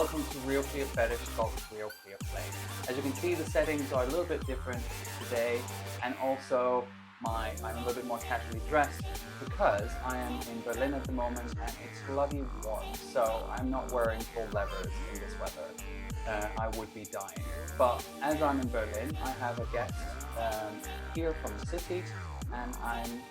welcome to RealClearFetish called RealClearPlay. As you can see, the settings are a little bit different today, and also I'm a little bit more casually dressed because I am in Berlin at the moment and it's bloody warm, so I'm not wearing full leathers in this weather. I would be dying. But as I'm in Berlin, I have a guest here from the city, and I'm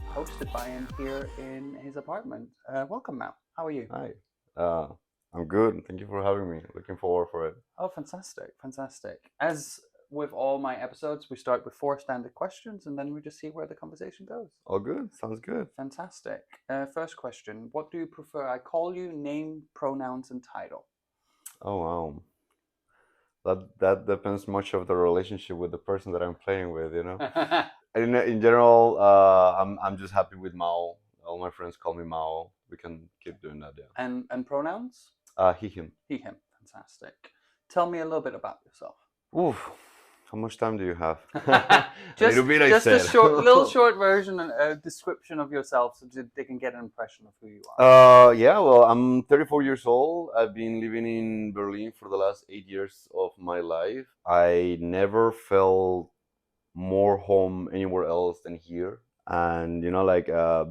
hosted by him here in his apartment. Welcome, Matt. How are you? Hi. I'm good. Thank you for having me. Looking forward for it. Oh, fantastic, fantastic. As with all my episodes, we start with 4 standard questions and then we just see where the conversation goes. All good. Sounds good. Fantastic. First question, what do you prefer? I call you, name, pronouns, and title. Oh wow. That depends much of the relationship with the person that I'm playing with, you know. In general, I'm just happy with Mao. All my friends call me Mao. We can keep doing that, yeah. And pronouns? He, him. He, him. Fantastic. Tell me a little bit about yourself. Oof. How much time do you have? A little bit, just I a said. little short version, a description of yourself, so they can get an impression of who you are. Yeah, well, I'm 34 years old. I've been living in Berlin for the last 8 years of my life. I never felt more home anywhere else than here. And,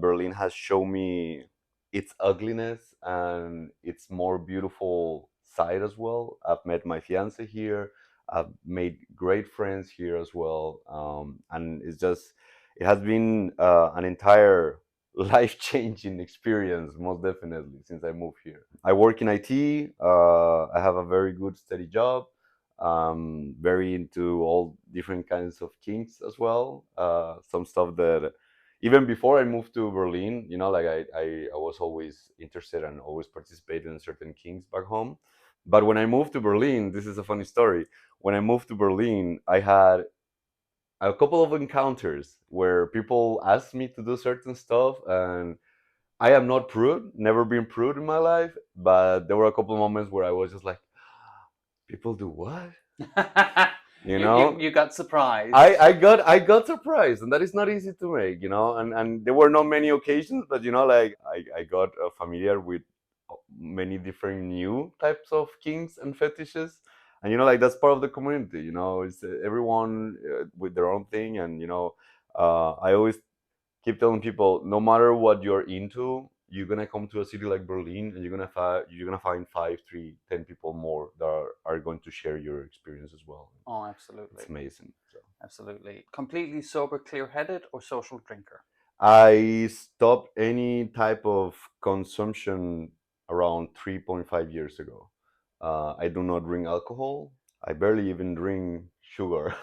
Berlin has shown me its ugliness and its more beautiful side as well. I've met my fiancé here. I've made great friends here as well. And it has been an entire life-changing experience, most definitely, since I moved here. I work in IT. I have a very good, steady job. Very into all different kinds of kinks as well. Some stuff that even before I moved to Berlin, I was always interested and always participated in certain kinks back home. But when I moved to Berlin, this is a funny story. When I moved to Berlin, I had a couple of encounters where people asked me to do certain stuff, and I am not prude, never been prude in my life, but there were a couple of moments where I was just like, people do what? You got surprised. I got surprised, and that is not easy to make, and there were not many occasions, but I got familiar with many different new types of kinks and fetishes, and that's part of the community. It's everyone with their own thing, and I always keep telling people, no matter what you're into, you're gonna come to a city like Berlin, and you're gonna find 5, 3, 10 people more that are going to share your experience as well. Oh, absolutely. It's amazing. So. Absolutely. Completely sober, clear-headed, or social drinker? I stopped any type of consumption around 3.5 years ago. I do not drink alcohol. I barely even drink sugar,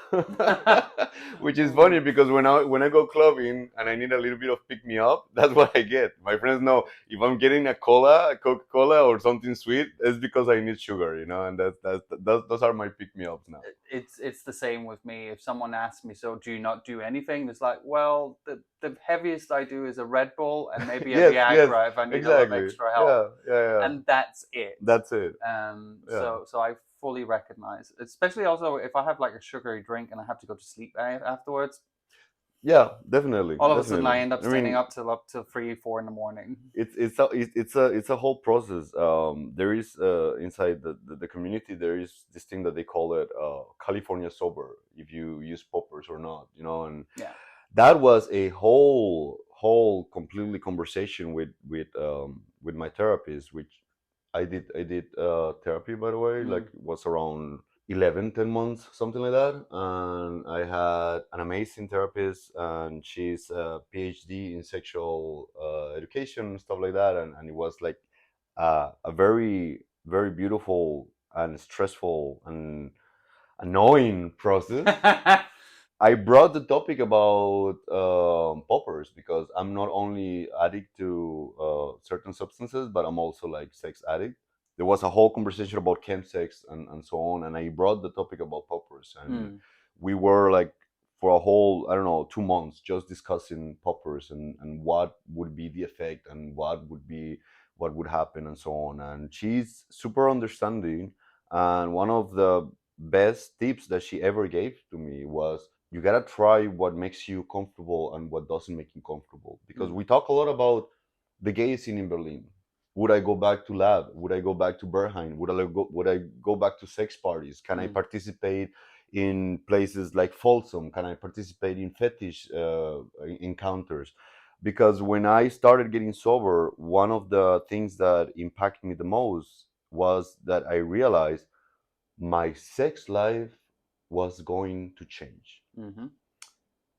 which is funny because when I go clubbing and I need a little bit of pick me up, that's what I get. My friends know if I'm getting a Coca-Cola or something sweet, it's because I need sugar, and those are my pick me ups now. It's the same with me. If someone asks me, so do you not do anything? It's like, well, the heaviest I do is a Red Bull and maybe a Viagra if I need a lot of extra help. Yeah. And that's it. That's it. So I fully recognize, especially also if I have like a sugary drink and I have to go to sleep afterwards. Yeah, definitely. All of a sudden, I end up standing up till 3, 4 in the morning. It's a whole process. There is inside the community, there is this thing that they call it California sober, if you use poppers or not, and yeah, that was a whole completely conversation with my therapist, which I did therapy, by the way, like it was around 10 months, something like that. And I had an amazing therapist, and she's a PhD in sexual education and stuff like that. And it was like a very, very beautiful and stressful and annoying process. I brought the topic about poppers because I'm not only addict to certain substances, but I'm also like sex addict. There was a whole conversation about chemsex and so on, and I brought the topic about poppers, and we were like for a whole, I don't know, 2 months just discussing poppers and what would be the effect and what would happen and so on. And she's super understanding, and one of the best tips that she ever gave to me was, you gotta try what makes you comfortable and what doesn't make you comfortable, because we talk a lot about the gay scene in Berlin. Would I go back to lab? Would I go back to Berheim? Would I go back to sex parties? Can I participate in places like Folsom? Can I participate in fetish encounters? Because when I started getting sober, one of the things that impacted me the most was that I realized my sex life was going to change. Mm-hmm.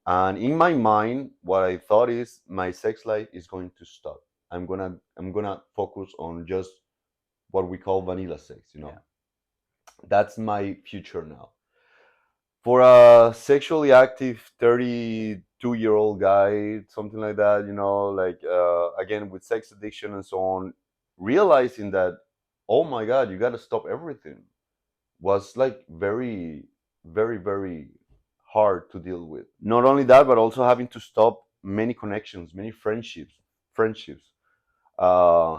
And in my mind, what I thought is my sex life is going to stop. I'm gonna focus on just what we call vanilla sex, you know. Yeah. That's my future now. For a sexually active 32-year-old guy, something like that, you know, like again with sex addiction and so on, realizing that, oh my God, you got to stop everything, was like very, very, very hard to deal with. Not only that, but also having to stop many connections, many friendships,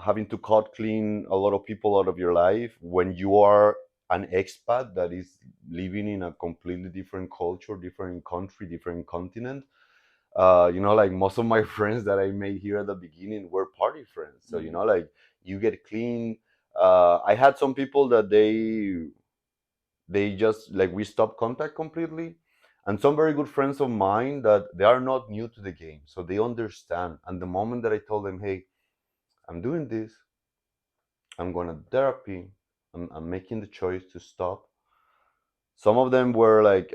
having to cut clean a lot of people out of your life when you are an expat that is living in a completely different culture, different country, different continent. You know, like most of my friends that I made here at the beginning were party friends. So, you know, like you get clean. I had some people that they just like we stopped contact completely, and some very good friends of mine that they are not new to the game, so they understand. And the moment that I told them, hey, I'm doing this, I'm going to therapy, I'm making the choice to stop, some of them were like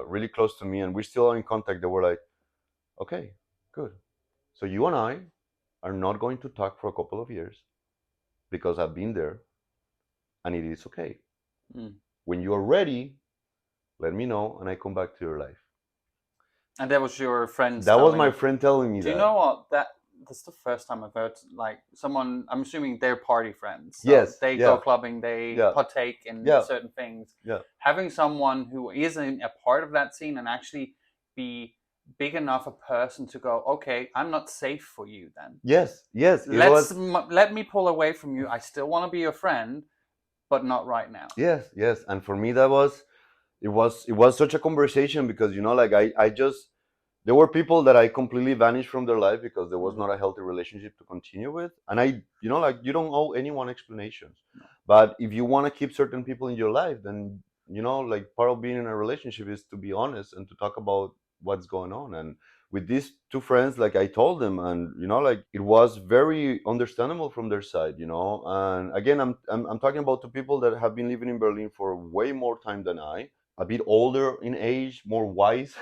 really close to me and we still are in contact. They were like, okay, good, so you and I are not going to talk for a couple of years because I've been there and it is okay. When you are ready, let me know and I come back to your life. And that was your friends That was telling my you. friend telling me Do that. you know what? That's the first time I've heard like someone. I'm assuming they're party friends. So Yes, they yeah, go clubbing. They yeah, partake in yeah, certain things. yeah, Having someone who isn't a part of that scene and actually be big enough a person to go, okay, I'm not safe for you. Then yes, yes. It was let me pull away from you. I still want to be your friend, but not right now. yes, yes. And for me, that was it was such a conversation because, you know, like I just there were people that I completely vanished from their life because there was not a healthy relationship to continue with. And I, you know, like you don't owe anyone explanations. No. But if you want to keep certain people in your life, then, you know, like part of being in a relationship is to be honest and to talk about what's going on. And with these two friends, like I told them, and, you know, like it was very understandable from their side, you know. And again, I'm talking about two people that have been living in Berlin for way more time than I, a bit older in age, more wise,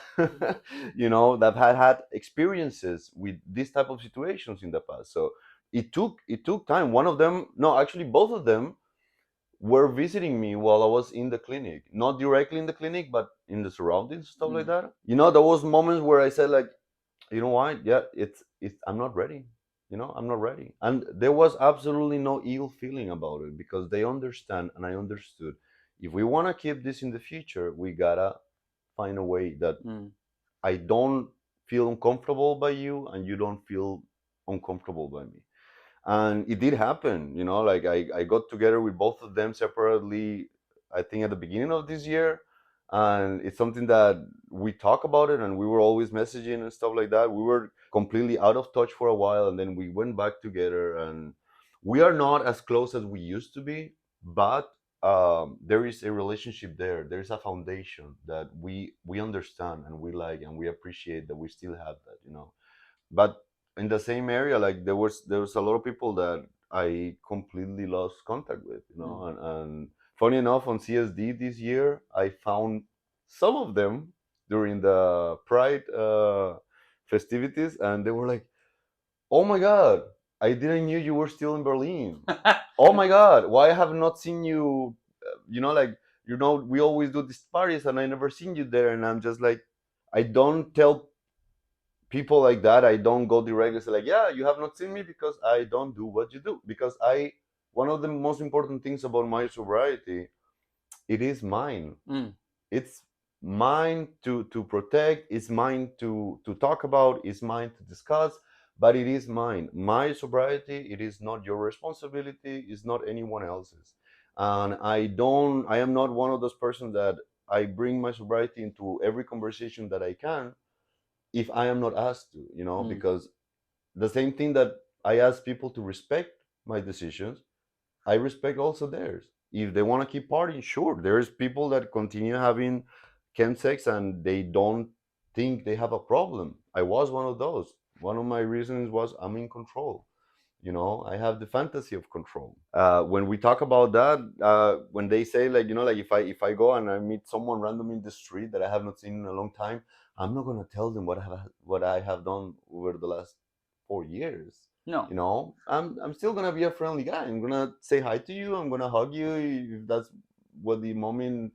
you know, that had experiences with this type of situations in the past. So it took time. One of them, no, actually both of them were visiting me while I was in the clinic, not directly in the clinic, but in the surroundings, stuff like that. You know, there was moments where I said like, you know what? Yeah, it's I'm not ready. You know, I'm not ready. And there was absolutely no ill feeling about it because they understand and I understood. If we want to keep this in the future, we gotta find a way that I don't feel uncomfortable by you and you don't feel uncomfortable by me. And it did happen, you know, like I got together with both of them separately, I think at the beginning of this year. And it's something that we talk about it and we were always messaging and stuff like that. We were completely out of touch for a while and then we went back together, and we are not as close as we used to be, but there is a relationship there. There's a foundation that we understand and we like and we appreciate that we still have that, you know. But in the same area, like there was a lot of people that I completely lost contact with, you know. And funny enough, on CSD this year I found some of them during the Pride festivities, and they were like, oh my God, I didn't knew you were still in Berlin. Oh my God, why I have not seen you, you know, like, you know, we always do these parties and I never seen you there. And I'm just like, I don't tell people like that. I don't go directly and say like, yeah, you have not seen me, because I don't do what you do. Because one of the most important things about my sobriety, it is mine. It's mine to protect. It's mine to talk about. It's mine to discuss. But it is mine. My sobriety. It is not your responsibility. It's not anyone else's. And I am not one of those persons that I bring my sobriety into every conversation that I can if I am not asked to, you know, because the same thing that I ask people to respect my decisions, I respect also theirs. If they want to keep partying, sure. There's people that continue having chemsex and they don't think they have a problem. I was one of those. One of my reasons was I'm in control. I have the fantasy of control. When we talk about that, when they say, like, like, if I go and I meet someone random in the street that I have not seen in a long time, I'm not gonna tell them what I have done over the last 4 years. No. I'm still gonna be a friendly guy. I'm gonna say hi to you. I'm gonna hug you if that's what the moment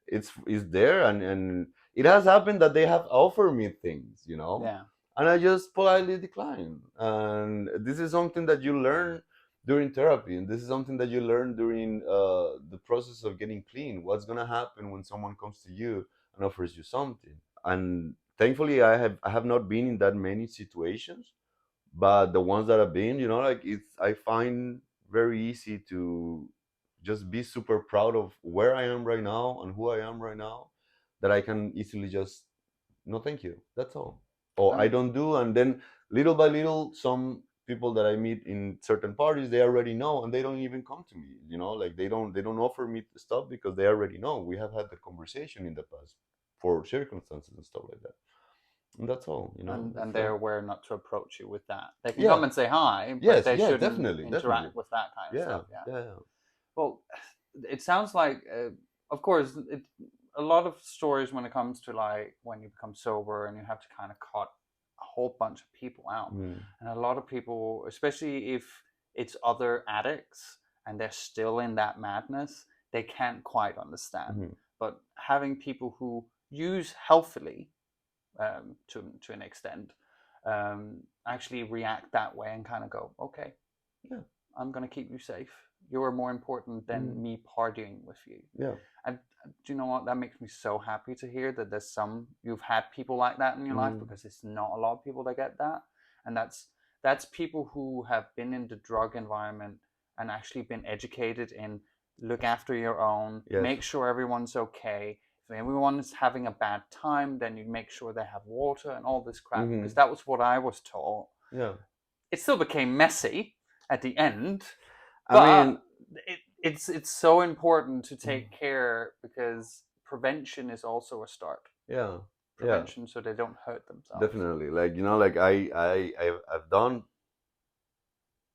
is there. And it has happened that they have offered me things. Yeah. And I just politely decline. And this is something that you learn during therapy, and this is something that you learn during the process of getting clean. What's gonna happen when someone comes to you and offers you something? And thankfully, I have not been in that many situations, but the ones that I've been, like, I find very easy to just be super proud of where I am right now and who I am right now, that I can easily just, no, thank you, that's all. Or I don't do. And then little by little, some people that I meet in certain parties, they already know, and they don't even come to me, like, they don't offer me stuff because they already know. We have had the conversation in the past for circumstances and stuff like that. And that's all. And they're aware not to approach you with that. They can Yeah. come and say hi, but Yes, they yeah, shouldn't definitely, interact with that kind of yeah, stuff. Yeah. yeah. Well, it sounds like, of course, a lot of stories when it comes to, like, when you become sober and you have to kind of cut a whole bunch of people out. Mm. And a lot of people, especially if it's other addicts and they're still in that madness, they can't quite understand. Mhm. But having people who use healthily, to an extent, actually react that way and kind of go, okay, Yeah. I'm going to keep you safe. You are more important than me partying with you. Yeah. And do you know what? That makes me so happy to hear that you've had people like that in your life, because it's not a lot of people that get that. And that's people who have been in the drug environment and actually been educated in look after your own, Yes. make sure everyone's okay. If everyone is having a bad time, then you make sure they have water and all this crap. Because that was what I was taught. Yeah. It still became messy at the end, I but mean, it's so important to take care, because prevention is also a start. yeah. Prevention, so they don't hurt themselves. Definitely. Like, like, I've done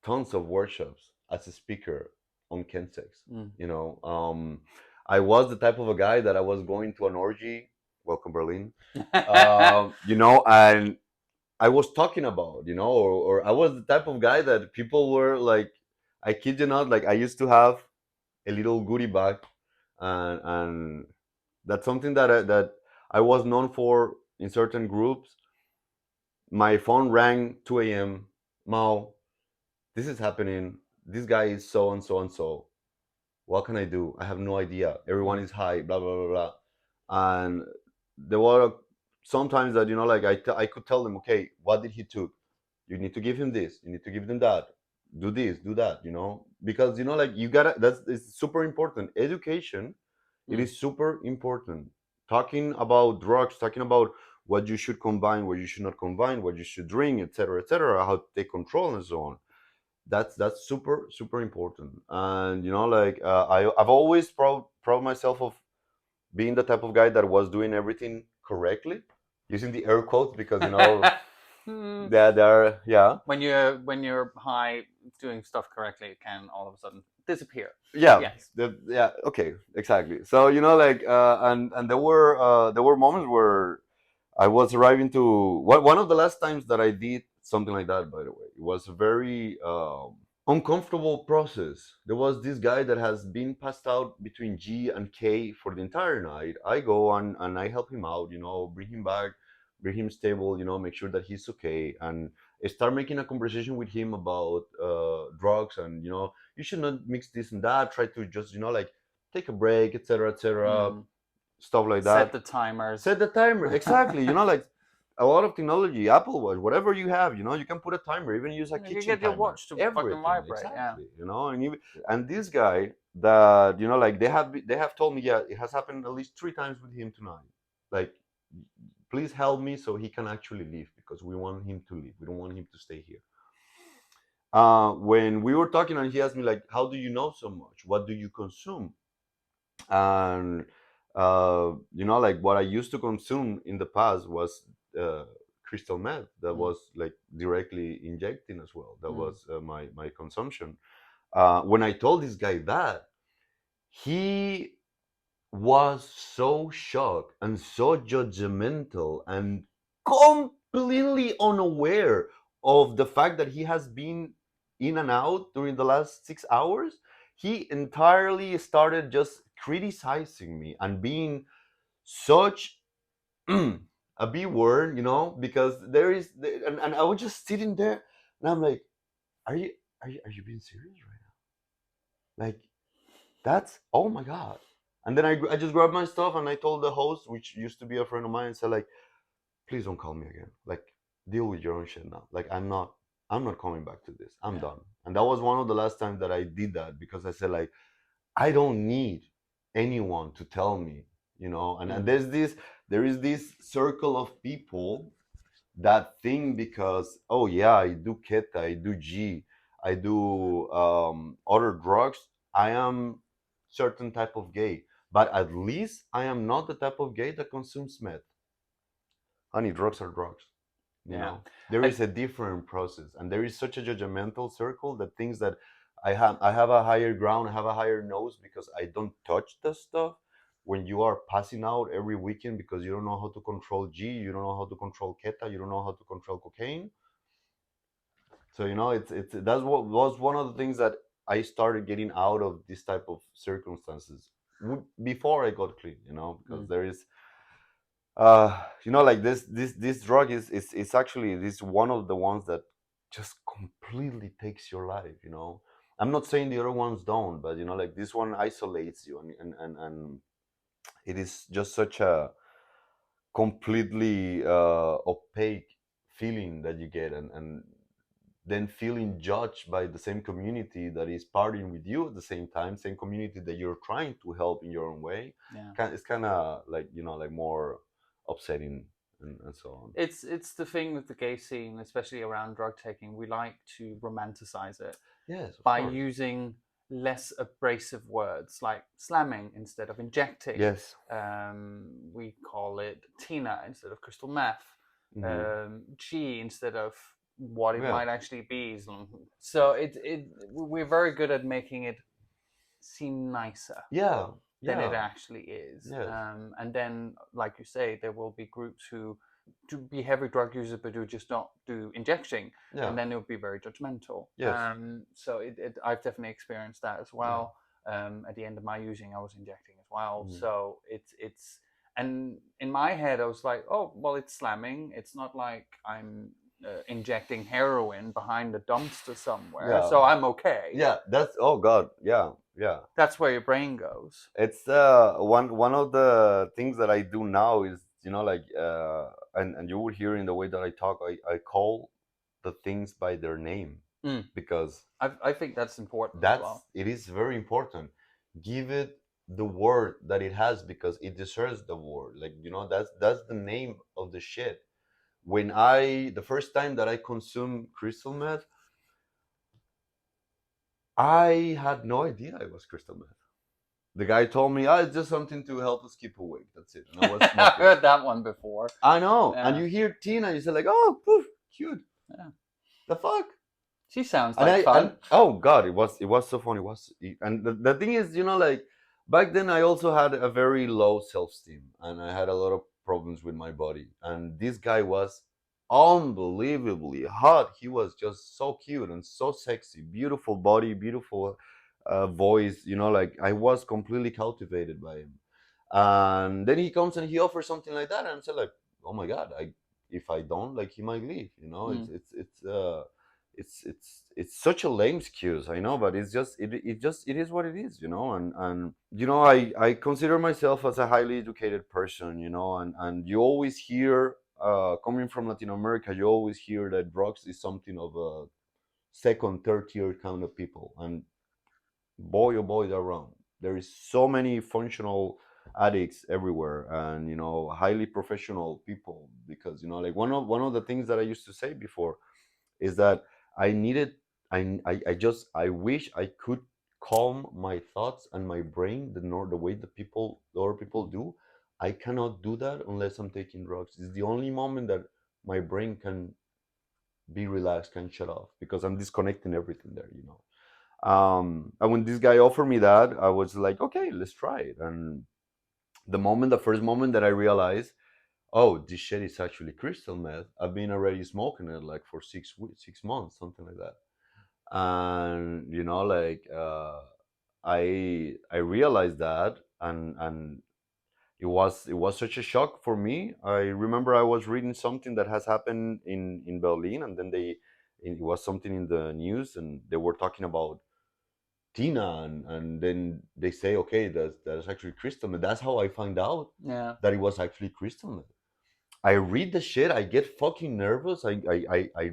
tons of workshops as a speaker on chemsex. I was the type of a guy that I was going to an orgy. Welcome, Berlin. And I was talking about, or I was the type of guy that people were like, I kid you not, like, I used to have a little goodie bag, and that's something that I was known for in certain groups. My phone rang 2 a.m. Mao, this is happening. This guy is so and so and so. What can I do? I have no idea. Everyone is high, blah blah blah blah. And there were sometimes that, like, I could tell them, okay, what did he took? You need to give him this. You need to give them that. Do this, do that. Because, like, you gotta. It's super important. Education, it is super important. Talking about drugs, talking about what you should combine, what you should not combine, what you should drink, etc., how to take control and so on. That's super super important. And, like, I've always proud myself of being the type of guy that was doing everything correctly, using the air quotes, because, yeah. When you're high, doing stuff correctly, it can all of a sudden disappear. Yeah. Yes. Yeah. Okay. Exactly. So, like, and there were moments where I was arriving to one of the last times that I did something like that. By the way, it was a very uncomfortable process. There was this guy that has been passed out between G and K for the entire night. I go and I help him out. Bring him back, bring him stable. Make sure that he's okay, and start making a conversation with him about drugs, and, you should not mix this and that. Try to just, like, take a break, etc., etc., stuff like that. Set the timers. Set the timer, exactly. Like, a lot of technology, Apple Watch, whatever you have, you can put a timer. Even use a You kitchen get your timer. watch to fucking vibrate. Exactly. And this guy that, like, they have told me, yeah, it has happened at least 3 times with him tonight. Like, please help me so he can actually leave, because we want him to leave. We don't want him to stay here. When we were talking, and he asked me like, "How do you know so much? What do you consume?" And like what I used to consume in the past was uh, crystal meth that Mm. was like directly injecting as well. That Mm. was my consumption. When I told this guy that, he was so shocked and so judgmental and completely unaware of the fact that he has been in and out during the last 6 hours. He entirely started just criticizing me and being such a B word, because and I was just sitting there and I'm like, are you being serious right now? Like, that's, oh my god. And then I just grabbed my stuff and I told the host, which used to be a friend of mine, and said like, please don't call me again. Like, deal with your own shit now. Like, I'm not coming back to this. I'm Yeah. done. And that was one of the last times that I did that, because I said like, I don't need anyone to tell me, and Mm. there is this circle of people that thing, because, oh yeah, I do keta, I do g, I do other drugs, I am certain type of gay, but at least I am not the type of gay that consumes meth. Honey, drugs are drugs. Yeah. There I, is a different process, and there is such a judgmental circle that thinks that I have a higher ground, I have a higher nose because I don't touch the stuff. When you are passing out every weekend because you don't know how to control G, you don't know how to control keta, you don't know how to control cocaine. So it's that's what was one of the things that I started getting out of this type of circumstances before I got clean. Because mm. there is like this drug is actually this one of the ones that just completely takes your life. I'm not saying the other ones don't, but like this one isolates you, and it is just such a completely opaque feeling that you get, and then feeling judged by the same community that is partying with you at the same time, same community that you're trying to help in your own way. Yeah. It's kind of like like more upsetting, and so on. It's the thing with the gay scene, especially around drug taking. We like to romanticize it Yes, of by course. using less abrasive words like slamming instead of injecting. Yes. We call it Tina instead of crystal meth, G instead of what it Yeah. might actually be. So we're very good at making it seem nicer Yeah. than it Yeah. actually is. Yes. And then, like you say, there will be groups who to be heavy drug users but who just not do injecting, Yeah. and then it would be very judgmental. Yes. So I've definitely experienced that as Yeah. well. At the end of my using, I was injecting as well. Mhm. So it's and in my head, I was like, oh well, it's slamming. It's not like I'm injecting heroin behind a dumpster somewhere, Yeah. so I'm okay. Yeah. That's, oh god. Yeah. Yeah. That's where your brain goes. It's one of the things that I do now is, like, and you will hear in the way that I talk, I call the things by their name, Mm. because I think that's important as well. it is very important. Give it the word that it has, because it deserves the word. Like, that's the name of the shit. When the first time that I consumed crystal meth, I had no idea it was crystal meth. The guy told me, it's just something to help us keep awake. That's it. And I was I smoking. heard that one before. I know. And Yeah, you hear Tina, you say like, oh, poof, cute. yeah. The fuck? She sounds And like and fun. oh god, it was so funny. And the thing is, like, back then I also had a very low self-esteem, and I had a lot of problems with my body. And this guy was unbelievably hot. He was just so cute and so sexy, beautiful body, beautiful voice. Like, I was completely captivated by him. And then he comes and he offers something like that, and I'm so like, oh my god, if I don't, like, he might leave. Mm. It's such a lame excuse, I know, but it is what it is. And I consider myself as a highly educated person, and you always hear, coming from Latin America, you always hear that drugs is something of a second, third tier kind of people. And boy, oh boy, they're wrong. There is so many functional addicts everywhere, and highly professional people, because like one of the things that I used to say before is that I needed I wish I could calm my thoughts and my brain the way the other people do. I cannot do that unless I'm taking drugs. It's the only moment that my brain can be relaxed, can shut off, because I'm disconnecting everything there, you know. And when this guy offered me that, I was like, okay, let's try it. And the first moment that I realized, oh, this shit is actually crystal meth. I've been already smoking it like for 6 weeks, 6 months, something like that. And you know, like I realized that, and it was such a shock for me. I remember I was reading something that has happened in Berlin, and then it was something in the news, and they were talking about Tina, and then they say, okay, that's actually crystal meth. That's how I found out Yeah. that it was actually crystal meth. I read the shit, I get fucking nervous. I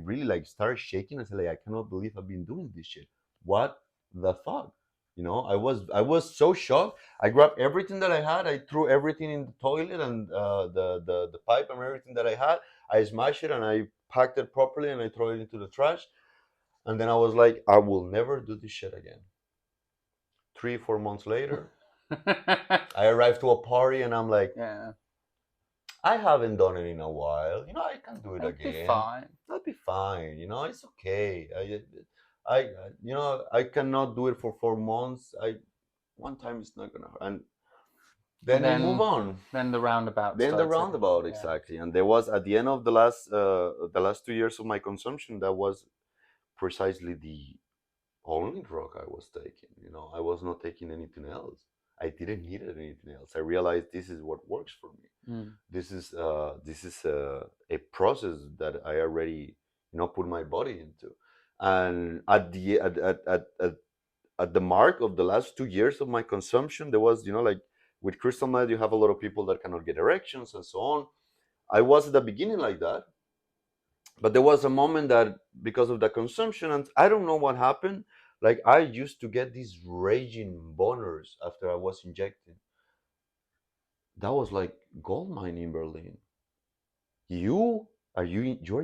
really like start shaking. I say like, I cannot believe I've been doing this shit. What the fuck? You know, I was so shocked. I grabbed everything that I had. I threw everything in the toilet and the pipe and everything that I had. I smashed it and I packed it properly and I throw it into the trash. And then I was like, I will never do this shit again. 3 4 months later, I arrived to a party and I'm like, Yeah. I haven't done it in a while. You know, I can do it It'll be again. fine. That'll be fine. You know, it's okay. You know, I cannot do it for 4 months. One time it's not gonna hurt, and then I move on. Then the roundabout Then the starts again. roundabout, Yeah. exactly. And there was at the end of the last 2 years of my consumption, that was precisely the only drug I was taking. You know, I was not taking anything else. I didn't need anything else. I realized this is what works for me. Mm. This is a process that I already, you know, put my body into. And at the mark of the last 2 years of my consumption, there was, you know, like with crystal meth, you have a lot of people that cannot get erections and so on. I was at the beginning like that, but there was a moment that because of the consumption, and I don't know what happened, like I used to get these raging boners after I was injecting. That was like gold mine in Berlin. You're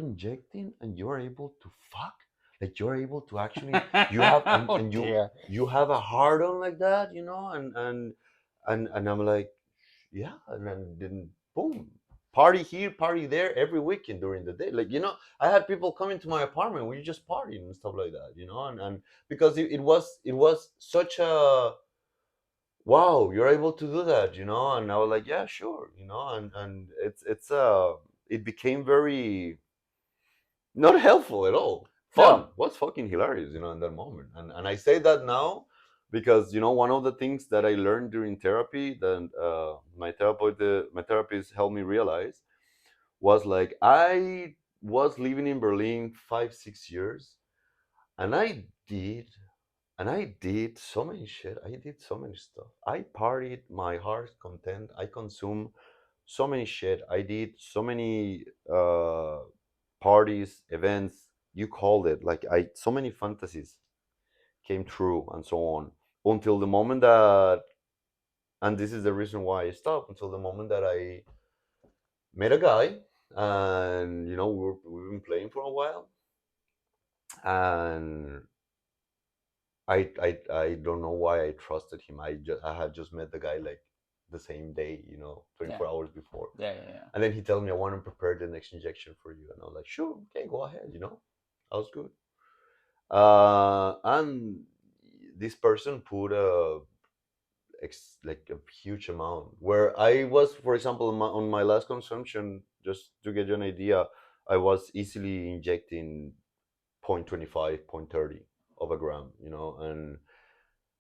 injecting and you're able to fuck, like you're able to actually, you have Oh and dear. you have a hard on like that, you know. And I'm like, yeah. And then boom, party here, party there, every weekend during the day. Like, you know, I had people coming to my apartment, we just partying and stuff like that, you know. And because it was such a, wow, you're able to do that, you know. And I was like, yeah, sure, you know. And it became very not helpful at all. Fun No. was fucking hilarious, you know, in that moment. And I say that now because, you know, one of the things that I learned during therapy that my therapist helped me realize was like, I was living in Berlin 5 6 years, and I did so many shit. I did so many stuff. I partied my heart's content. I consumed so many shit. I did so many parties, events, you called it. Like, I so many fantasies came true and so on. Until the moment that, and this is the reason why I stopped, until the moment that I met a guy, and you know, we've been playing for a while, and I don't know why I trusted him. I had just met the guy like the same day, you know, 24 Yeah. hours before. Yeah, yeah, yeah. And then he told me, I want to prepare the next injection for you. And I was like, sure, okay, go ahead, you know. I was good. And this person put like a huge amount. Where I was, for example, on my last consumption, just to get you an idea, I was easily injecting 0.25, 0.30 of a gram, you know. And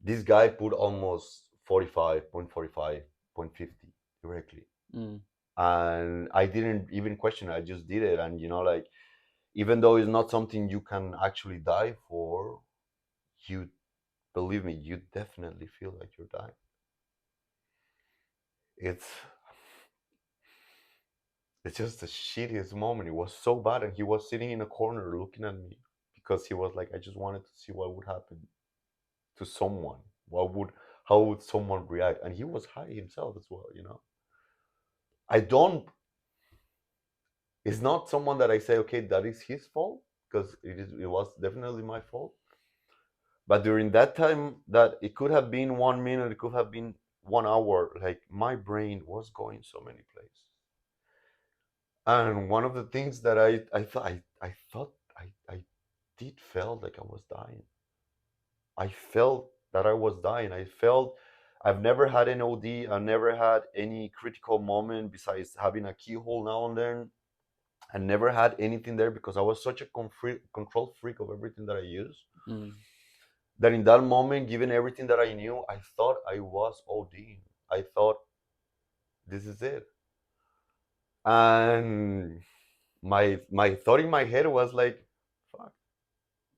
this guy put almost 45, 0.45, 0.50 directly. Mm. And I didn't even question it. I just did it. And, you know, like, even though it's not something you can actually die for, you, believe me, you definitely feel like you're dying. It's it's just the shittiest moment. It was so bad, and he was sitting in a corner looking at me because he was like, I just wanted to see what would happen to someone. How would someone react? And he was high himself as well, you know. I don't. It's not someone that I say, okay, that is his fault, because it was definitely my fault. But during that time, that it could have been 1 minute, it could have been 1 hour. Like my brain was going so many places. And one of the things that I did felt like I was dying. I felt that I was dying. I felt I've never had an OD. I've never had any critical moment besides having a keyhole now and then. I never had anything there because I was such a control freak of everything that I use. Mm. That in that moment, given everything that I knew, I thought I was ODing. I thought this is it. And my thought in my head was like, fuck,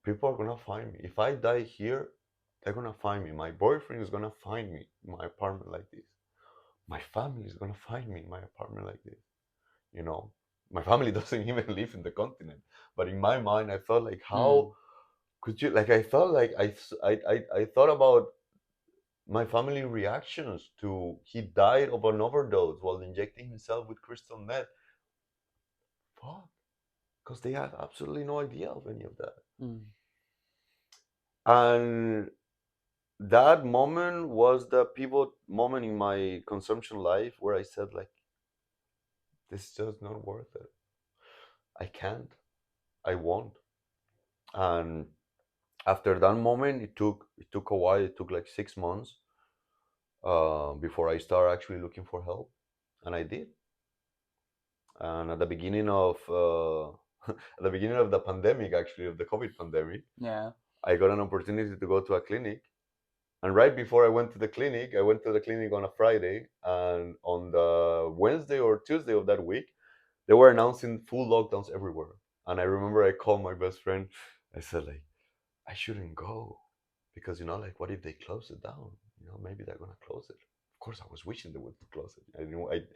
people are gonna find me. If I die here, they're gonna find me. My boyfriend is gonna find me in my apartment like this. My family is gonna find me in my apartment like this. You know, my family doesn't even live in the continent. But in my mind, I felt like, Mm. how could you? Like, I felt like I thought about my family reactions to he died of an overdose while injecting himself with crystal meth. Fuck, because they had absolutely no idea of any of that. Mm. And that moment was the pivot moment in my consumption life where I said like, this is just not worth it. I can't. I won't. And after that moment, it took a while. It took like 6 months before I started actually looking for help, and I did. And at the beginning of at the beginning of the pandemic, actually of the COVID pandemic, Yeah. I got an opportunity to go to a clinic. And right before I went to the clinic, I went to the clinic on a Friday, and on the Wednesday or Tuesday of that week, they were announcing full lockdowns everywhere. And I remember I called my best friend. I said like, I shouldn't go because like, what if they close it down? Maybe they're gonna close it. Of course, I was wishing they would close it.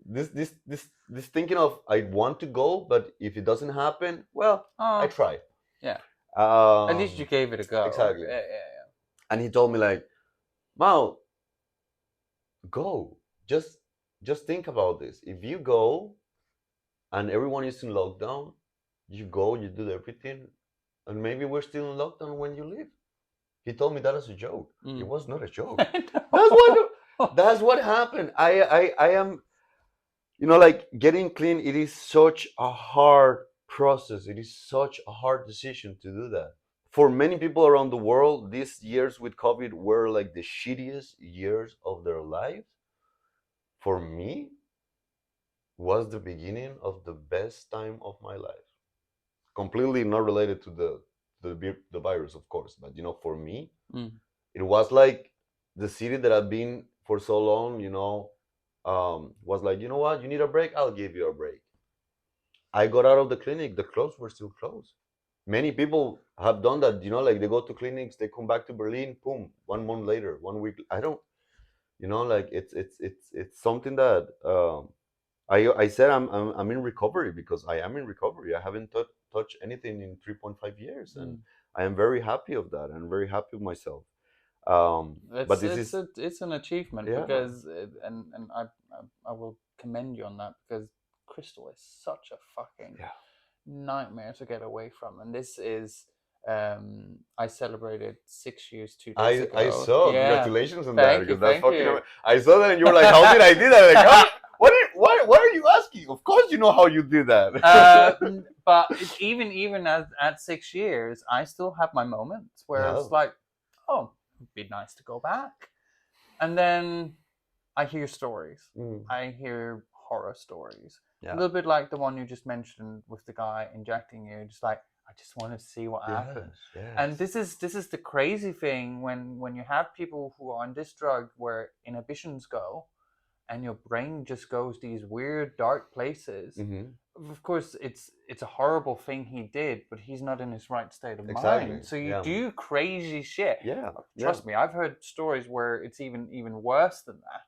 This thinking of I want to go, but if it doesn't happen, well, I Oh, try. yeah. At least you gave it a go. Exactly. Yeah, yeah, And he told me like, Mao, go. Just think about this. If you go and everyone is in lockdown, you go, you do everything, and maybe we're still in lockdown when you leave. He told me that as a joke. yeah. It Mm. was not a joke. I That's know. what happened. I am, like getting clean. It is such a hard process. It is such a hard decision to do that. For many people around the world, these years with COVID were like the shittiest years of their lives. For me, was the beginning of the best time of my life. Completely not related to the virus, of course, but for me, Mm. it was like the city that I've been for so long. Was like, you know what, you need a break, I'll give you a break. I got out of the clinic, the clubs were still closed. Many people have done that, like they go to clinics, they come back to Berlin, boom, 1 month later, 1 week. I don't, like it's something that I said I'm in recovery because I am in recovery. I haven't touched anything in 3.5 years, and Mm. I am very happy of that. I'm very happy with myself. But It's this is, it's an achievement yeah, because and I will commend you on that because Crystal is such a fucking yeah. nightmare to get away from, and this is I celebrated 6 years 2 days I ago. saw. Yeah, Congratulations on that thank you, because that's thank fucking. you. I saw that and you were like, "How did I do that?" Like, how? What are you asking? Of course, you know how you did that. But even at 6 years, I still have my moments where Yeah. it's like, oh, it'd be nice to go back, and then I hear stories. Mm. I hear horror stories. A Yeah. little bit like the one you just mentioned with the guy injecting you. Just like I just wanted to see what happened. Yes. And this is the crazy thing when you have people who are on this drug where inhibitions go, and your brain just goes these weird dark places. Mm-hmm. Of course, it's a horrible thing he did, but he's not in his right state of Exactly. mind. So you Yeah. do crazy shit. Yeah. Trust me, I've heard stories where it's even worse than that.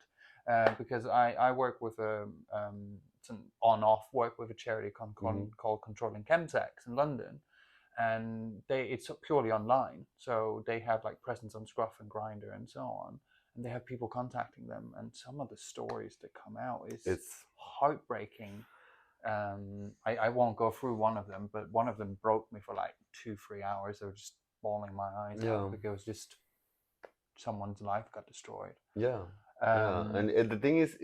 Because I work with some on-off work with a charity called Controlling Chemsex in London, and it's purely online. So they have like presence on Scruff and Grinder and so on, and they have people contacting them. And some of the stories that come out is It's heartbreaking. I won't go through one of them, but one of them broke me for like 2-3 hours. They were just bawling my eyes Yeah. out because just someone's life got destroyed. Yeah. Um, And the thing is,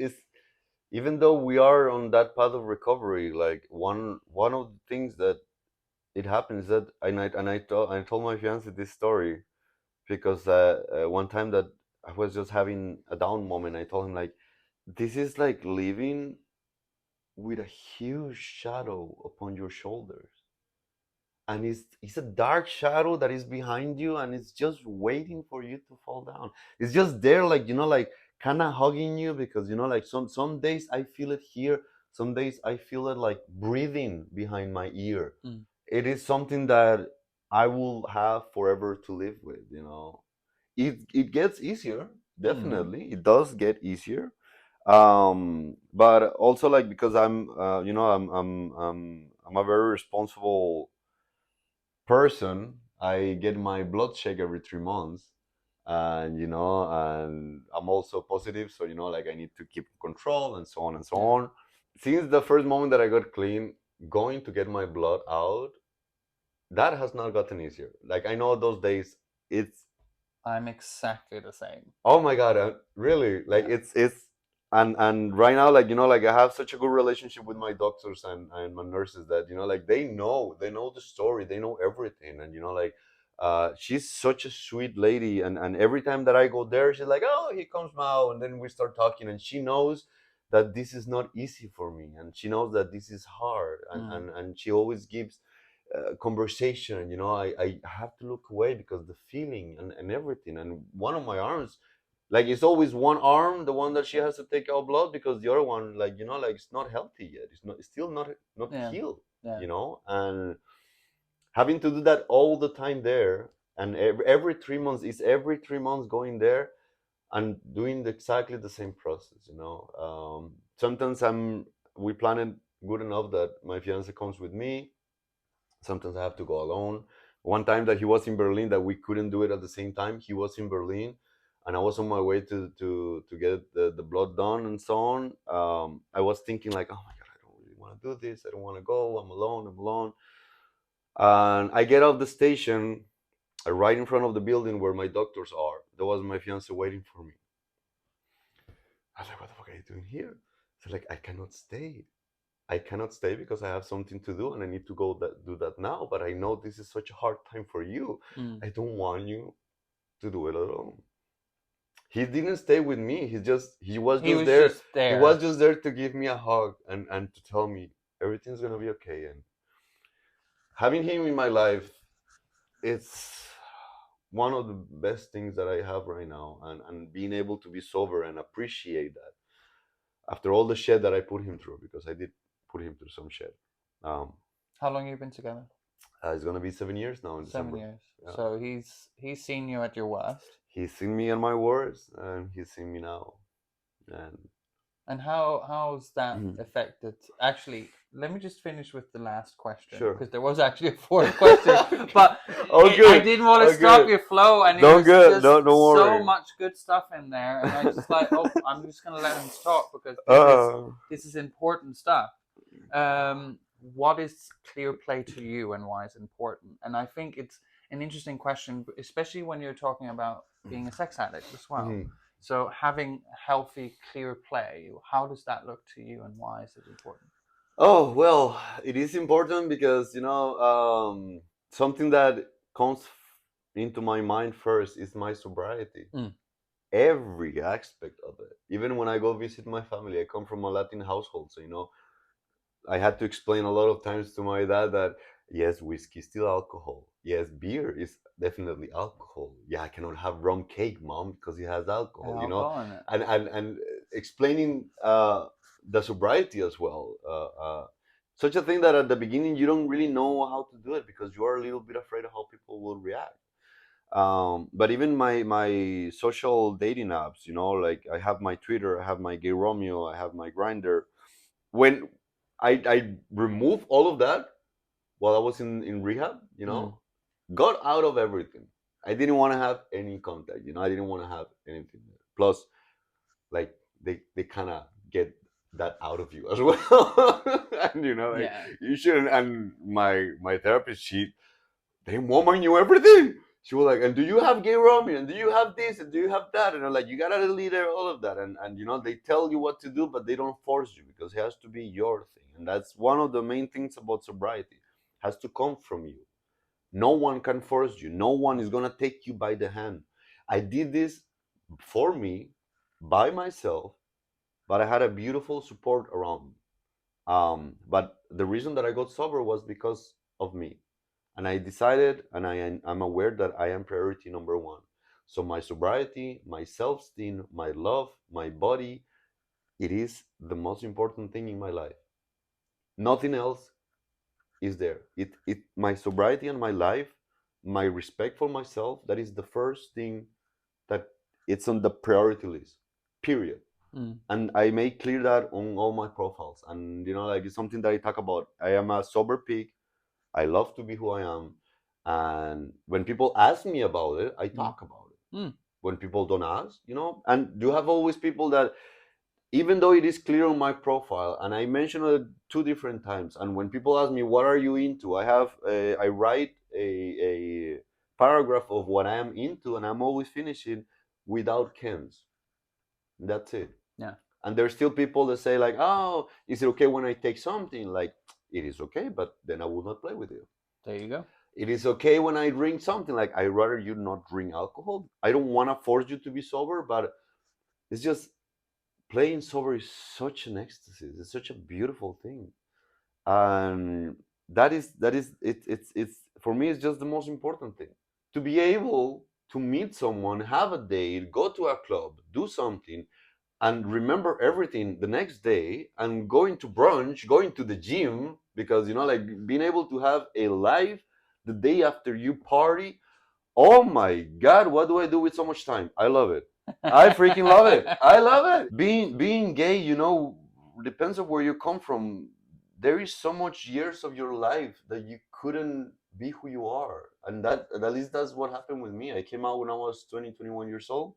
even though we are on that path of recovery, like one of the things that it happens that I told my fiance this story because one time that I was just having a down moment, I told him like, this is like living with a huge shadow upon your shoulders, and it's a dark shadow that is behind you, and it's just waiting for you to fall down. It's just there, like, like kind of hugging you, because like some days I feel it here, some days I feel it like breathing behind my ear. It is something that I will have forever to live with. It gets easier, definitely. It does get easier, but also, like, because I'm a very responsible person. I get my blood check every 3 months, and and I'm also positive, so like I need to keep control and so on and so on. Since the first moment that I got clean, going to get my blood out, that has not gotten easier. Like, I know those days, it's, I'm exactly the same. oh my god, really, like, it's and right now, like, like, I have such a good relationship with my doctors and my nurses, that like they know the story, they know everything, and like, she's such a sweet lady, and every time that I go there, she's like, oh, here comes Mao, and then we start talking, and she knows that this is not easy for me, and she knows that this is hard, and she always gives conversation. I have to look away because the feeling and everything, and one of my arms, like, it's always one arm, the one that she has to take out blood, because the other one, like, like, it's not healthy yet, it's still not healed. And having to do that all the time there, and every 3 months, is every 3 months going there and doing exactly the same process. Sometimes we plan it good enough that my fiance comes with me. Sometimes I have to go alone. One time that he was in Berlin, that we couldn't do it at the same time. He was in Berlin, and I was on my way to get the blood done and so on. I was thinking like, oh my god, I don't really want to do this. I don't want to go. I'm alone. I'm alone. And I get off the station, right in front of the building where my doctors are. There was my fiance waiting for me. I was like, what the fuck are you doing here? So, like, I cannot stay. I cannot stay because I have something to do and I need to go do that now. But I know this is such a hard time for you. I don't want you to do it alone. He didn't stay with me. He was just there. He was just there to give me a hug and to tell me everything's gonna be okay. And having him in my life, it's one of the best things that I have right now. And being able to be sober and appreciate that after all the shit that I put him through, because I did put him through some shit. How long have you been together? It's gonna be 7 years now in December. 7 years. Yeah. So he's seen you at your worst. He's seen me at my worst, and he's seen me now. And how's that affected? Actually, let me just finish with the last question. Sure. Because there was actually a fourth question, but I didn't want to stop your flow, and it was just so much good stuff in there, and I just like, I'm just gonna let him talk because this is important stuff. What is ClearPlay to you, and why is it important? And I think it's an interesting question, especially when you're talking about being a sex addict as well. So having healthy, clear play, how does that look to you, and why is it important? Oh, well, it is important because, something that comes into my mind first is my sobriety. Every aspect of it. Even when I go visit my family, I come from a Latin household, so, I had to explain a lot of times to my dad that, yes, whiskey is still alcohol. Yes, beer is definitely alcohol. Yeah, I cannot have rum cake, mom, because it has alcohol. And explaining the sobriety as well. Such a thing that at the beginning you don't really know how to do it because you are a little bit afraid of how people will react. But even my social dating apps, like I have my Twitter, I have my Gay Romeo, I have my Grinder. When I removed all of that while I was in rehab, got out of everything. I didn't want to have any contact, I didn't want to have anything there. Plus, like, they kind of get that out of you as well. And you shouldn't. And my therapist, she Damn, woman knew everything. She was like, and do you have gay Romeo? And do you have this? And do you have that? And I'm like, you gotta delete all of that. And you know, they tell you what to do, but they don't force you because it has to be your thing. And that's one of the main things about sobriety. It has to come from you. No one can force you. No one is gonna take you by the hand. I did this for me, by myself, but I had a beautiful support around me. But the reason that I got sober was because of me. And I decided, and I'm aware that I am priority number one. So my sobriety, my self-esteem, my love, my body, it is the most important thing in my life. Nothing else is there. My sobriety and my life, my respect for myself, that is the first thing that it's on the priority list. Period. And I make clear that on all my profiles. And you know, like it's something that I talk about. I am a sober pig. I love to be who I am. And when people ask me about it, I talk about it. When people don't ask, you know, and you have always people that, even though it is clear on my profile, and I mentioned it 2 different times, and when people ask me, what are you into? I write a paragraph of what I am into, and I'm always finishing without Ken's. That's it. Yeah. And there's still people that say like, oh, is it okay when I take something? Like, it is okay, but then I will not play with you. There you go. It is okay when I drink something. Like, I'd rather you not drink alcohol. I don't want to force you to be sober, but it's just playing sober is such an ecstasy. It's such a beautiful thing. And it's for me, it's just the most important thing. To be able to meet someone, have a date, go to a club, do something, and remember everything the next day, and going to brunch, going to the gym, because you know, like being able to have a life the day after you party. Oh my God, what do I do with so much time? I love it. I freaking love it. I love it. Being gay, you know, depends on where you come from. There is so much years of your life that you couldn't be who you are, and that at least that's what happened with me. I came out when I was 20, 21 years old.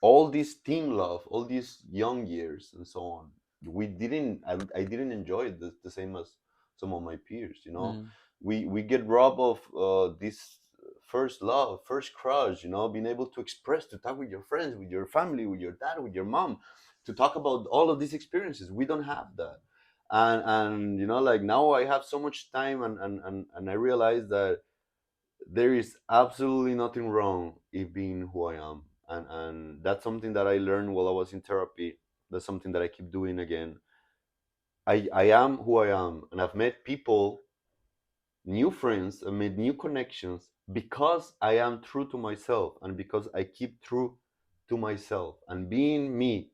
All this teen love, all these young years, and so on. I didn't enjoy it the same as some of my peers. You know, we get robbed of this first love, first crush. You know, being able to express, to talk with your friends, with your family, with your dad, with your mom, to talk about all of these experiences. We don't have that. And you know, like now I have so much time, and I realize that there is absolutely nothing wrong in being who I am. And that's something that I learned while I was in therapy. That's something that I keep doing again. I am who I am, and I've met people, new friends, and made new connections because I am true to myself, and because I keep true to myself. And being me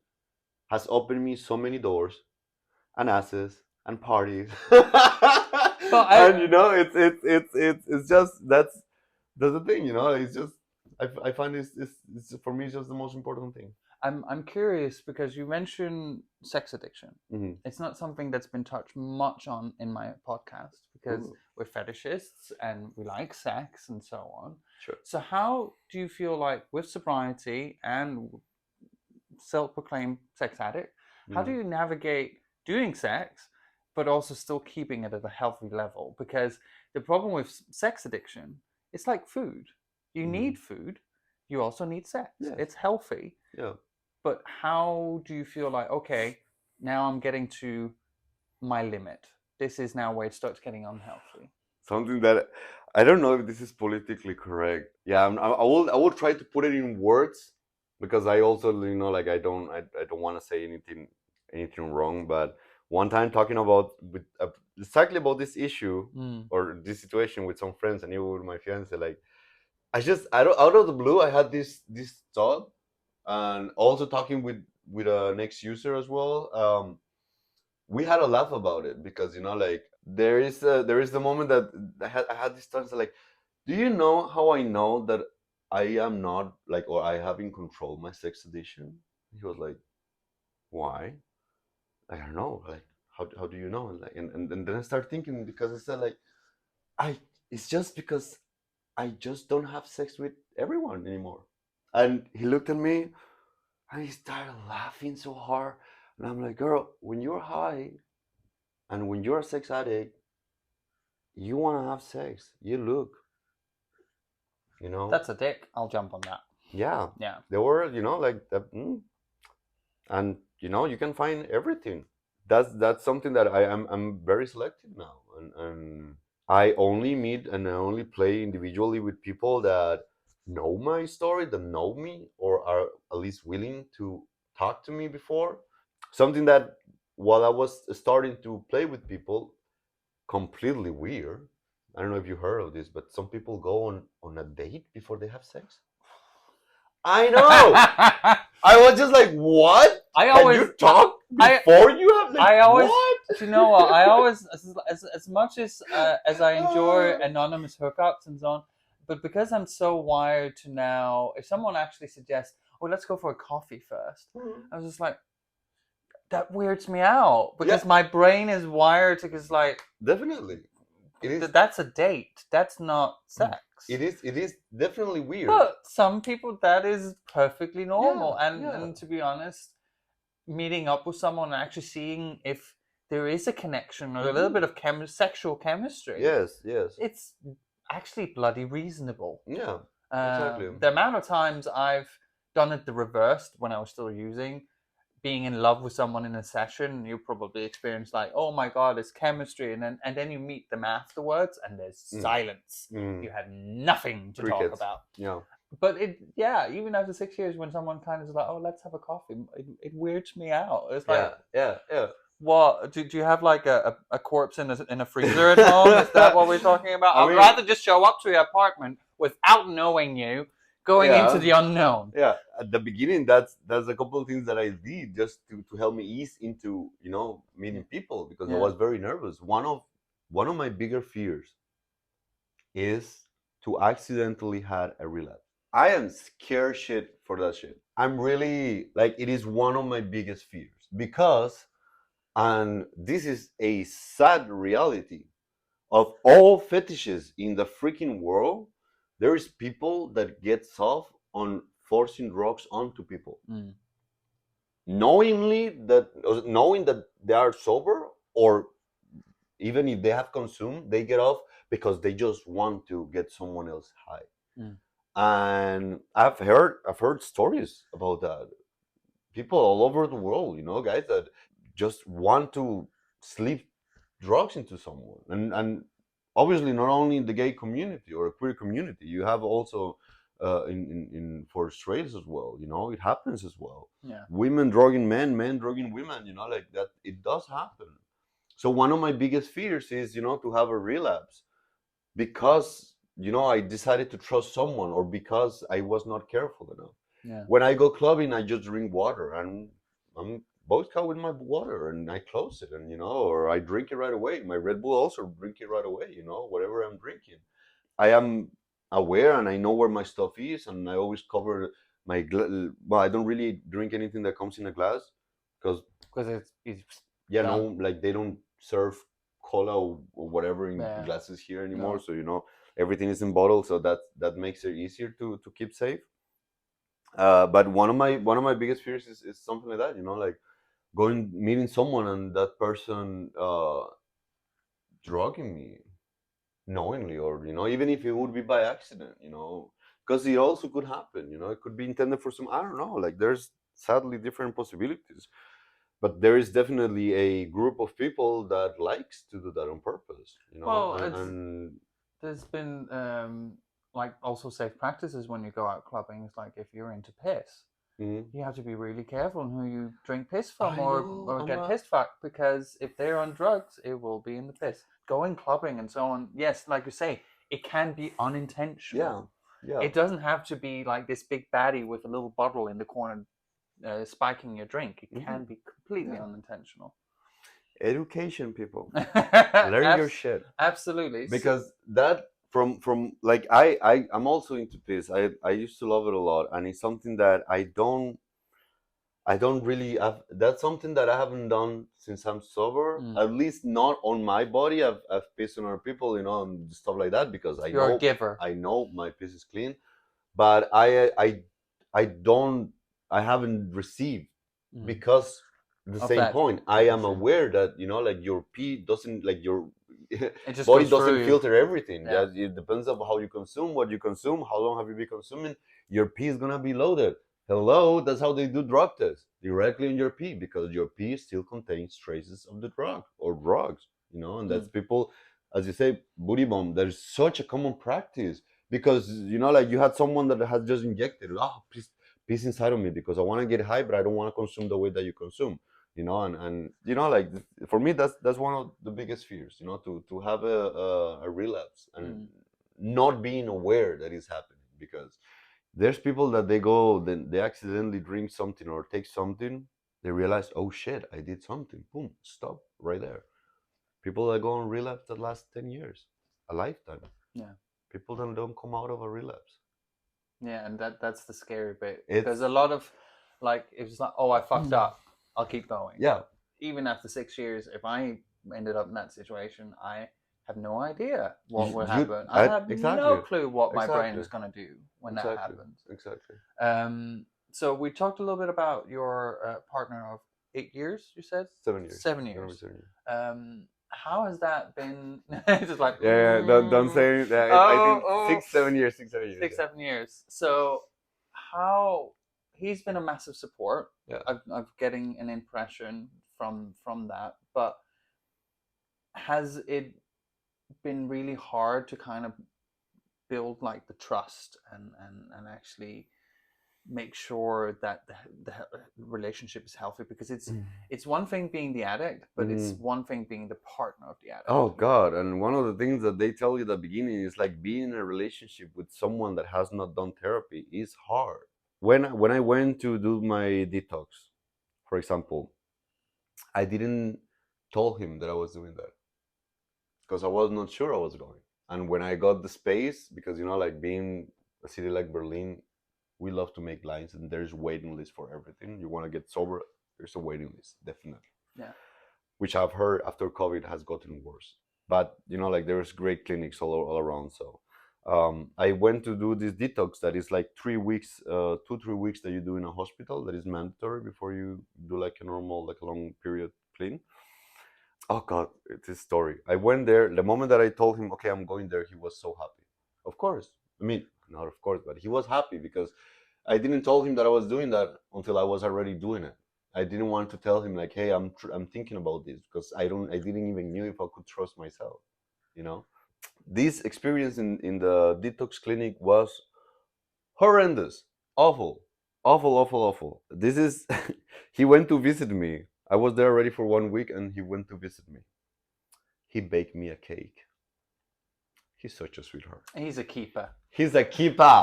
has opened me so many doors and asses and parties. And you know, it's just that's the thing, you know. It's just I find it's for me, it's just the most important thing. I'm curious because you mentioned sex addiction. It's not something that's been touched much on in my podcast because we're fetishists and we like sex and so on. Sure. So how do you feel like with sobriety and self-proclaimed sex addict, how do you navigate doing sex but also still keeping it at a healthy level? Because the problem with sex addiction, it's like food. You need food, you also need sex. Yes. It's healthy. Yeah. But how do you feel like, okay, now I'm getting to my limit. This is now where it starts getting unhealthy. Something that I don't know if this is politically correct. Yeah, I will try to put it in words, because I also, you know, like I don't want to say anything wrong. But one time talking about exactly about this issue or this situation with some friends, and even with my fiance, like I don't, out of the blue, I had this thought, and also talking with an ex user as well. We had a laugh about it, because you know, like there is the moment that I had this thought, like, do you know how I know that I am not like, or I have in control my sex addiction? He was like, why? I don't know, like how do you know? And like, and then I start thinking, because I said like, I it's just because I just don't have sex with everyone anymore. And he looked at me and he started laughing so hard. And I'm like, girl, when you're high and when you're a sex addict, you want to have sex, you look, you know. That's a dick. I'll jump on that. Yeah, Yeah. there were, like that, and you can find everything. That's something that I'm very selective now, and I only meet and I only play individually with people that know my story, that know me, or are at least willing to talk to me before. Something that while I was starting to play with people, completely weird. I don't know if you heard of this, but some people go on a date before they have sex. I know. I was just like, what? Can you talk before you have like I always, what? do you know what? I always, as much as I enjoy anonymous hookups and so on, but because I'm so wired to now, if someone actually suggests, "Oh, let's go for a coffee first," I was just like, that weirds me out because my brain is wired to because like Definitely. It is. that's a date. That's not sex. It is definitely weird. But some people that is perfectly normal, Yeah, and to be honest, meeting up with someone and actually seeing if there is a connection or a little bit of sexual chemistry. Yes. It's actually bloody reasonable. Yeah. Exactly. The amount of times I've done it the reversed when I was still using, being in love with someone in a session, you probably experienced like, oh my god, it's chemistry, and then you meet them afterwards and there's silence. You have nothing to talk about. Yeah. But even after 6 years, when someone kind of is like, oh, let's have a coffee, it weirds me out. It's like, yeah. what do you have like a corpse in a freezer at home? Is that what we're talking about? I'd rather just show up to your apartment without knowing you, going into the unknown. Yeah, at the beginning, that's a couple of things that I did just to help me ease into meeting people, because I was very nervous. One of my bigger fears is to accidentally had a relapse. I am scared shit for that shit. I'm really like, it is one of my biggest fears, because, and this is a sad reality, of all fetishes in the freaking world, there is people that get off on forcing drugs onto people, knowing that they are sober, or even if they have consumed, they get off because they just want to get someone else high. And I've heard stories about that. People all over the world, guys that just want to slip drugs into someone, and obviously not only in the gay community or a queer community, you have also in for straights as well. It happens as well. Women drugging men drugging women. Like that, it does happen. So one of my biggest fears is to have a relapse, because I decided to trust someone, or because I was not careful enough. When I go clubbing, I just drink water, and I'm vodka with my water, and I close it, and or I drink it right away. My Red Bull also drink it right away. Whatever I'm drinking, I am aware and I know where my stuff is, and I always cover my. Well, I don't really drink anything that comes in a glass, because it's no, like they don't serve cola or whatever in glasses here anymore. So everything is in bottles, so that makes it easier to keep safe. But one of my biggest fears is something like that. Like meeting someone and that person drugging me knowingly, or even if it would be by accident, because it also could happen. It could be intended for some. I don't know. Like there's sadly different possibilities, but there is definitely a group of people that likes to do that on purpose. There's been like also safe practices when you go out clubbing. It's like if you're into piss, you have to be really careful on who you drink piss from or get piss fucked, because if they're on drugs, it will be in the piss. Going clubbing and so on, yes, like you say, it can be unintentional. Yeah. It doesn't have to be like this big baddie with a little bottle in the corner spiking your drink. It can be completely unintentional. Education, people. Learn your shit. Absolutely. Because that from like I'm also into piss. I used to love it a lot, and it's something that I don't really have. That's something that I haven't done since I'm sober. At least not on my body. I've pissed on other people, and stuff like that, because You're a giver. I know my piss is clean, but I haven't received, because the same point. I am aware that like your pee doesn't, like your just body goes doesn't through. filter everything. Yeah. It depends on how you consume, what you consume, how long have you been consuming. Your pee is gonna be loaded. Hello, that's how they do drug tests, directly in your pee, because your pee still contains traces of the drug or drugs, and that's people, as you say, booty bomb. There's such a common practice because like you had someone that has just injected, please peace inside of me because I want to get high, but I don't want to consume the way that you consume, and like for me that's one of the biggest fears, to have a relapse and not being aware that it's happening, because there's people that then they accidentally drink something or take something, they realize, oh shit, I did something, boom, stop right there. People that go on relapse that last 10 years, a lifetime. Yeah. People that don't come out of a relapse. Yeah, and that's the scary bit. It's There's a lot of it's like, oh, I fucked up, I'll keep going. Yeah. Even after 6 years, if I ended up in that situation, I have no idea what will happen. I have no clue what my brain is going to do when that happens. Exactly. So we talked a little bit about your partner of 8 years, you said? 7 years. 7 years. How has that been? Just like don't say that. I think 6, 7 years. 6, 7 years. 6, 7 years. So how he's been a massive support. Yeah. Of getting an impression from that, but has it been really hard to kind of build like the trust and actually make sure that the relationship is healthy? Because it's one thing being the addict, but it's one thing being the partner of the addict. Oh God. And one of the things that they tell you at the beginning is like being in a relationship with someone that has not done therapy is hard. When I went to do my detox, for example, I didn't tell him that I was doing that because I was not sure I was going. And when I got the space, because like being a city like Berlin, we love to make lines, and there's waiting lists for everything. You want to get sober, there's a waiting list, definitely. Yeah. Which I've heard after COVID has gotten worse. But like there's great clinics all around. So I went to do this detox that is like 3 weeks, 2-3 weeks that you do in a hospital that is mandatory before you do like a normal, like a long period clean. Oh God, it's his story. I went there. The moment that I told him, okay, I'm going there, he was so happy. Of course. I mean, not of course, but he was happy because I didn't tell him that I was doing that until I was already doing it. I didn't want to tell him like, hey, I'm thinking about this, because I didn't even knew if I could trust myself, This experience in the detox clinic was horrendous, awful. This is, he went to visit me. I was there already for 1 week, and he went to visit me. He baked me a cake. He's such a sweetheart. He's a keeper. He's a keeper.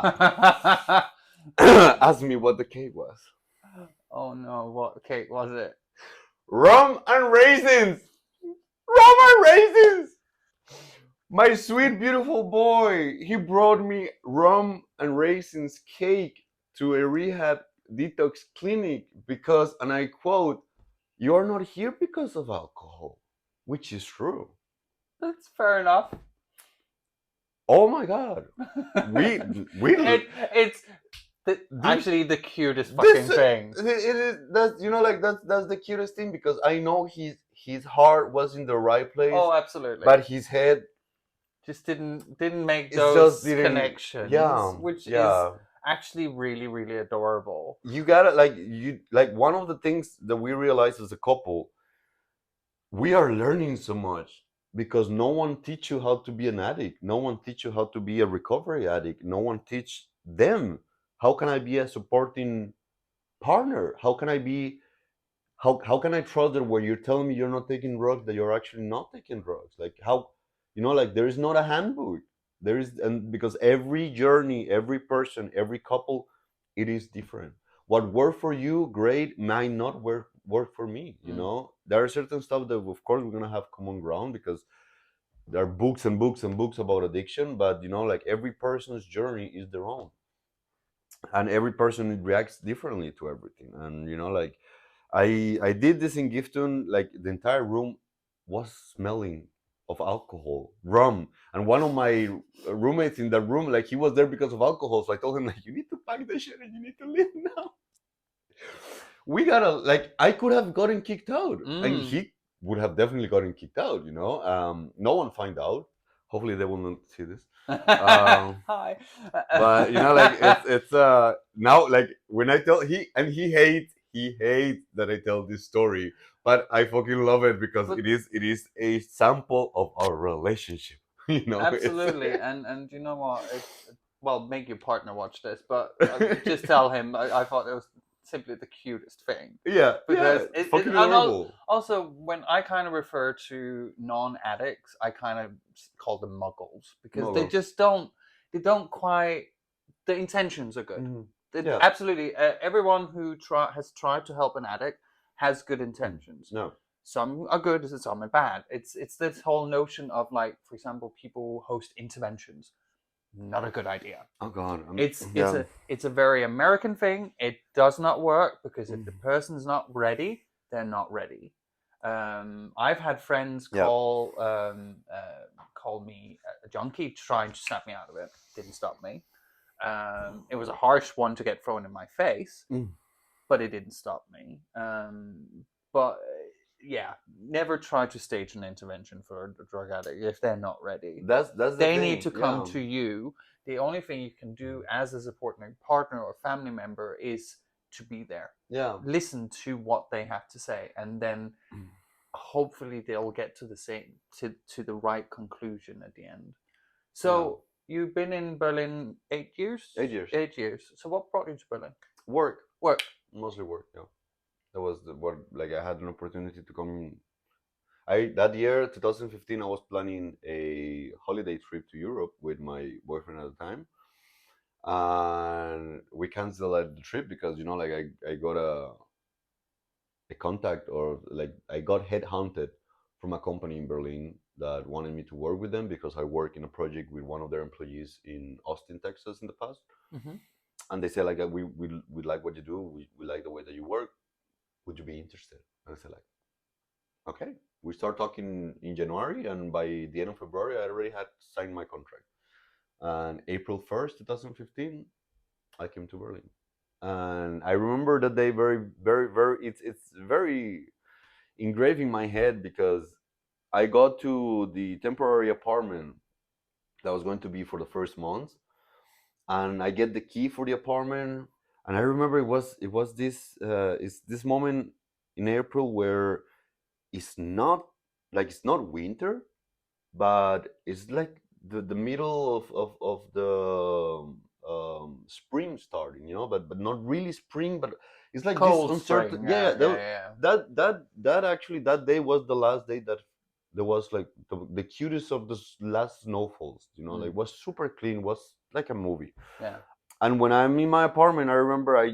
Ask me what the cake was. Oh no, what cake was it? Rum and raisins. Rum and raisins. My sweet, beautiful boy. He brought me rum and raisins cake to a rehab detox clinic because, and I quote, "You're not here because of alcohol," which is true. That's fair enough. Oh my God. It's actually the cutest fucking thing. It is. That's that's the cutest thing, because I know his heart was in the right place. Oh, absolutely. But his head just didn't make those connections. Yeah, which is actually really, really adorable. You gotta like one of the things that we realize as a couple, we are learning so much because no one teach you how to be an addict. No one teach you how to be a recovery addict. No one teach them. How can I be a supporting partner? How can I be? How can I trust that when you're telling me you're not taking drugs, that you're actually not taking drugs? Like how, like there is not a handbook. There is, and because every journey, every person, every couple, it is different. What worked for you, great, might not work for me. There are certain stuff that, of course, we're gonna have common ground because there are books and books and books about addiction. But like every person's journey is their own, and every person reacts differently to everything. And like I did this in Gifton, like the entire room was smelling of alcohol, rum, and one of my roommates in the room, like he was there because of alcohol. So I told him, like, you need to pack the shit and you need to leave now. We gotta, like, I could have gotten kicked out, and would have definitely gotten kicked out. No one find out. Hopefully, they will not see this. Hi. But like it's now, like when I tell he hates that I tell this story, but I fucking love it because But- it is a sample of our relationship. Absolutely, and you know what? Well, make your partner watch this, but just tell him. I thought it was simply the cutest thing Yeah, because it's fucking and adorable. also when I kind of refer to non-addicts, I kind of call them muggles because they Muggles. just don't quite. The intentions are good. Mhm. It- Yeah. Absolutely, everyone who has tried to help an addict has good intentions. No. Some are good, and some are bad. It's this whole notion of, like, for example, people host interventions. Not a good idea. Oh God. It's a very American thing. It does not work because if the person's not ready, they're not ready. I've had friends Yeah. call me a junkie, trying to snap me out of it. Didn't stop me. It was a harsh one to get thrown in my face, but it didn't stop me. But yeah, never try to stage an intervention for a drug addict if they're not ready. That's the They thing. need to come Yeah. to you. The only thing you can do as a supporting partner or family member is to be there. Yeah. Listen to what they have to say, and then hopefully they'll get to the right conclusion at the end. So you've been in Berlin 8 years? 8 years. 8 years. So what brought you to Berlin? Work. Work. Mostly work. Yeah. That was what, like, I had an opportunity to come. That year, 2015, I was planning a holiday trip to Europe with my boyfriend at the time, and we canceled the trip because like I got a contact, or like I got headhunted from a company in Berlin that wanted me to work with them because I work in a project with one of their employees in Austin, Texas in the past. Mm-hmm. And they said, like, we like what you do, we like the way that you work, would you be interested? And I said, like, okay. We start talking in January, and by the end of February I already had signed my contract. And April 1st, 2015, I came to Berlin. And I remember that day very, very, very, it's very engraved in my head because I got to the temporary apartment that was going to be for the first month, and I get the key for the apartment. And I remember it was this moment in April where it's not winter, but it's like the middle of the spring starting, but not really spring, but it's like Cold this uncertain. spring. Yeah, Yeah. that actually, that day was the last day that there was like the cutest of the last snowfalls. Like, it was super clean, was like a movie. Yeah. And when I'm in my apartment, I remember I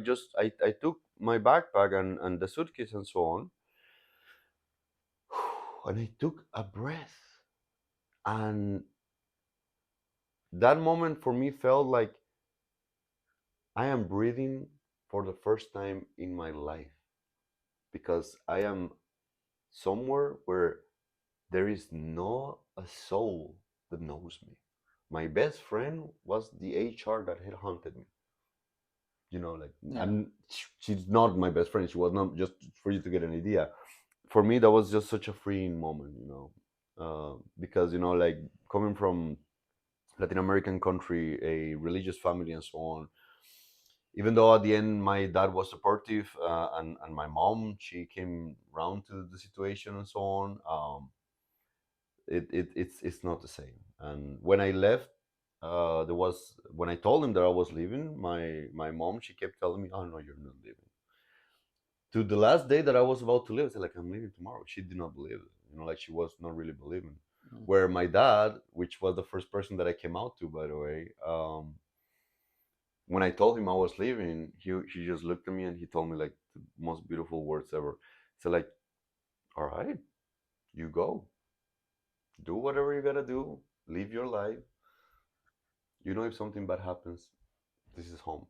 took my backpack and the suitcase and so on, and I took a breath, and that moment for me felt like I am breathing for the first time in my life, because I am somewhere where there is no a soul that knows me. My best friend was the HR that headhunted me. Like, Yeah. she's not my best friend. She was not, just for you to get an idea. For me, that was just such a freeing moment, because like, coming from Latin American country, a religious family, and so on. Even though at the end my dad was supportive, and my mom, she came round to the situation and so on. It's not the same. And when I left, there was when I told him that I was leaving, my mom, she kept telling me, "Oh no, you're not leaving." To the last day that I was about to leave, I said, like, "I'm leaving tomorrow." She did not believe it. Like, she was not really believing. Where my dad, which was the first person that I came out to, by the way, when I told him I was leaving, he just looked at me and he told me, like, the most beautiful words ever. So, like, all right, you go, do whatever you gotta do, live your life. If something bad happens, this is home.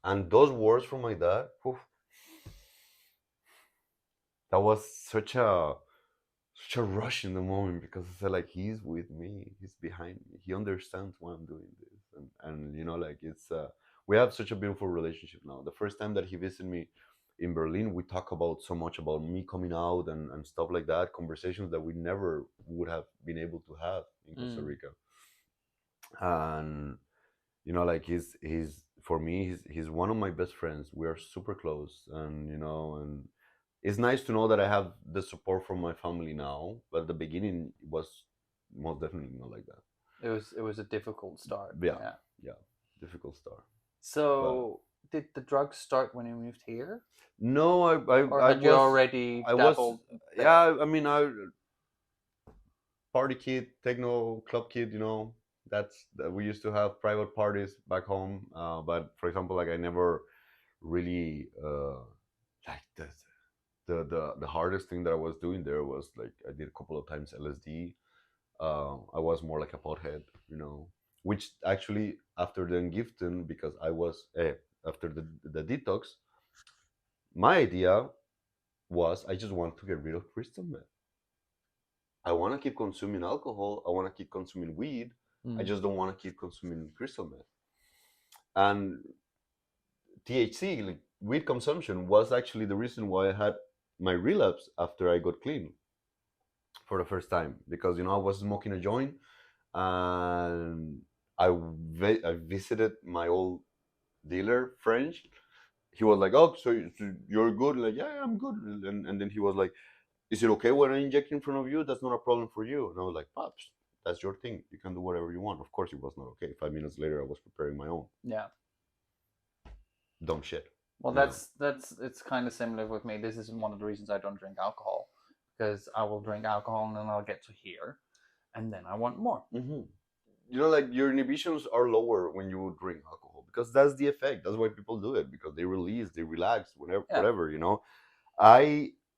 And those words from my dad, that was such a rush in the moment, because I said, like, he's with me, he's behind me, he understands why I'm doing this, and like, it's we have such a beautiful relationship now. The first time that he visited me, in Berlin, we talk about so much about me coming out and stuff like that, conversations that we never would have been able to have in Costa Rica. And like he's for me, he's one of my best friends. We are super close, and and it's nice to know that I have the support from my family now. But at the beginning, it was most definitely not like that. It was a difficult start. Yeah, difficult start. So did the drugs start when you moved here, No, or I had you was already I was dabbled there? yeah. I mean, I party kid, techno club kid. That's that we used to have private parties back home. But for example, like I never really like the hardest thing that I was doing there was like I did a couple of times LSD. I was more like a pothead, which actually after the gifting because I was after the detox, my idea was I just want to get rid of crystal meth. I want to keep consuming alcohol. I want to keep consuming weed. I just don't want to keep consuming crystal meth. And THC, like weed consumption, was actually the reason why I had my relapse after I got clean for the first time because I was smoking a joint and I visited my old dealer French. He was like, "Oh, so you're good?" Like, "Yeah, I'm good." And then he was like, "Is it okay when I inject in front of you? That's not a problem for you." And I was like, "Pops, that's your thing. You can do whatever you want." Of course, it was not okay. 5 minutes later, I was preparing my own Yeah. dumb shit. Well, that's it's kind of similar with me. This is one of the reasons I don't drink alcohol, because I will drink alcohol and then I'll get to here, and then I want more. Mm-hmm. Like your inhibitions are lower when you drink alcohol because that's the effect. That's why people do it because they release, they relax, whatever, Yeah. whatever.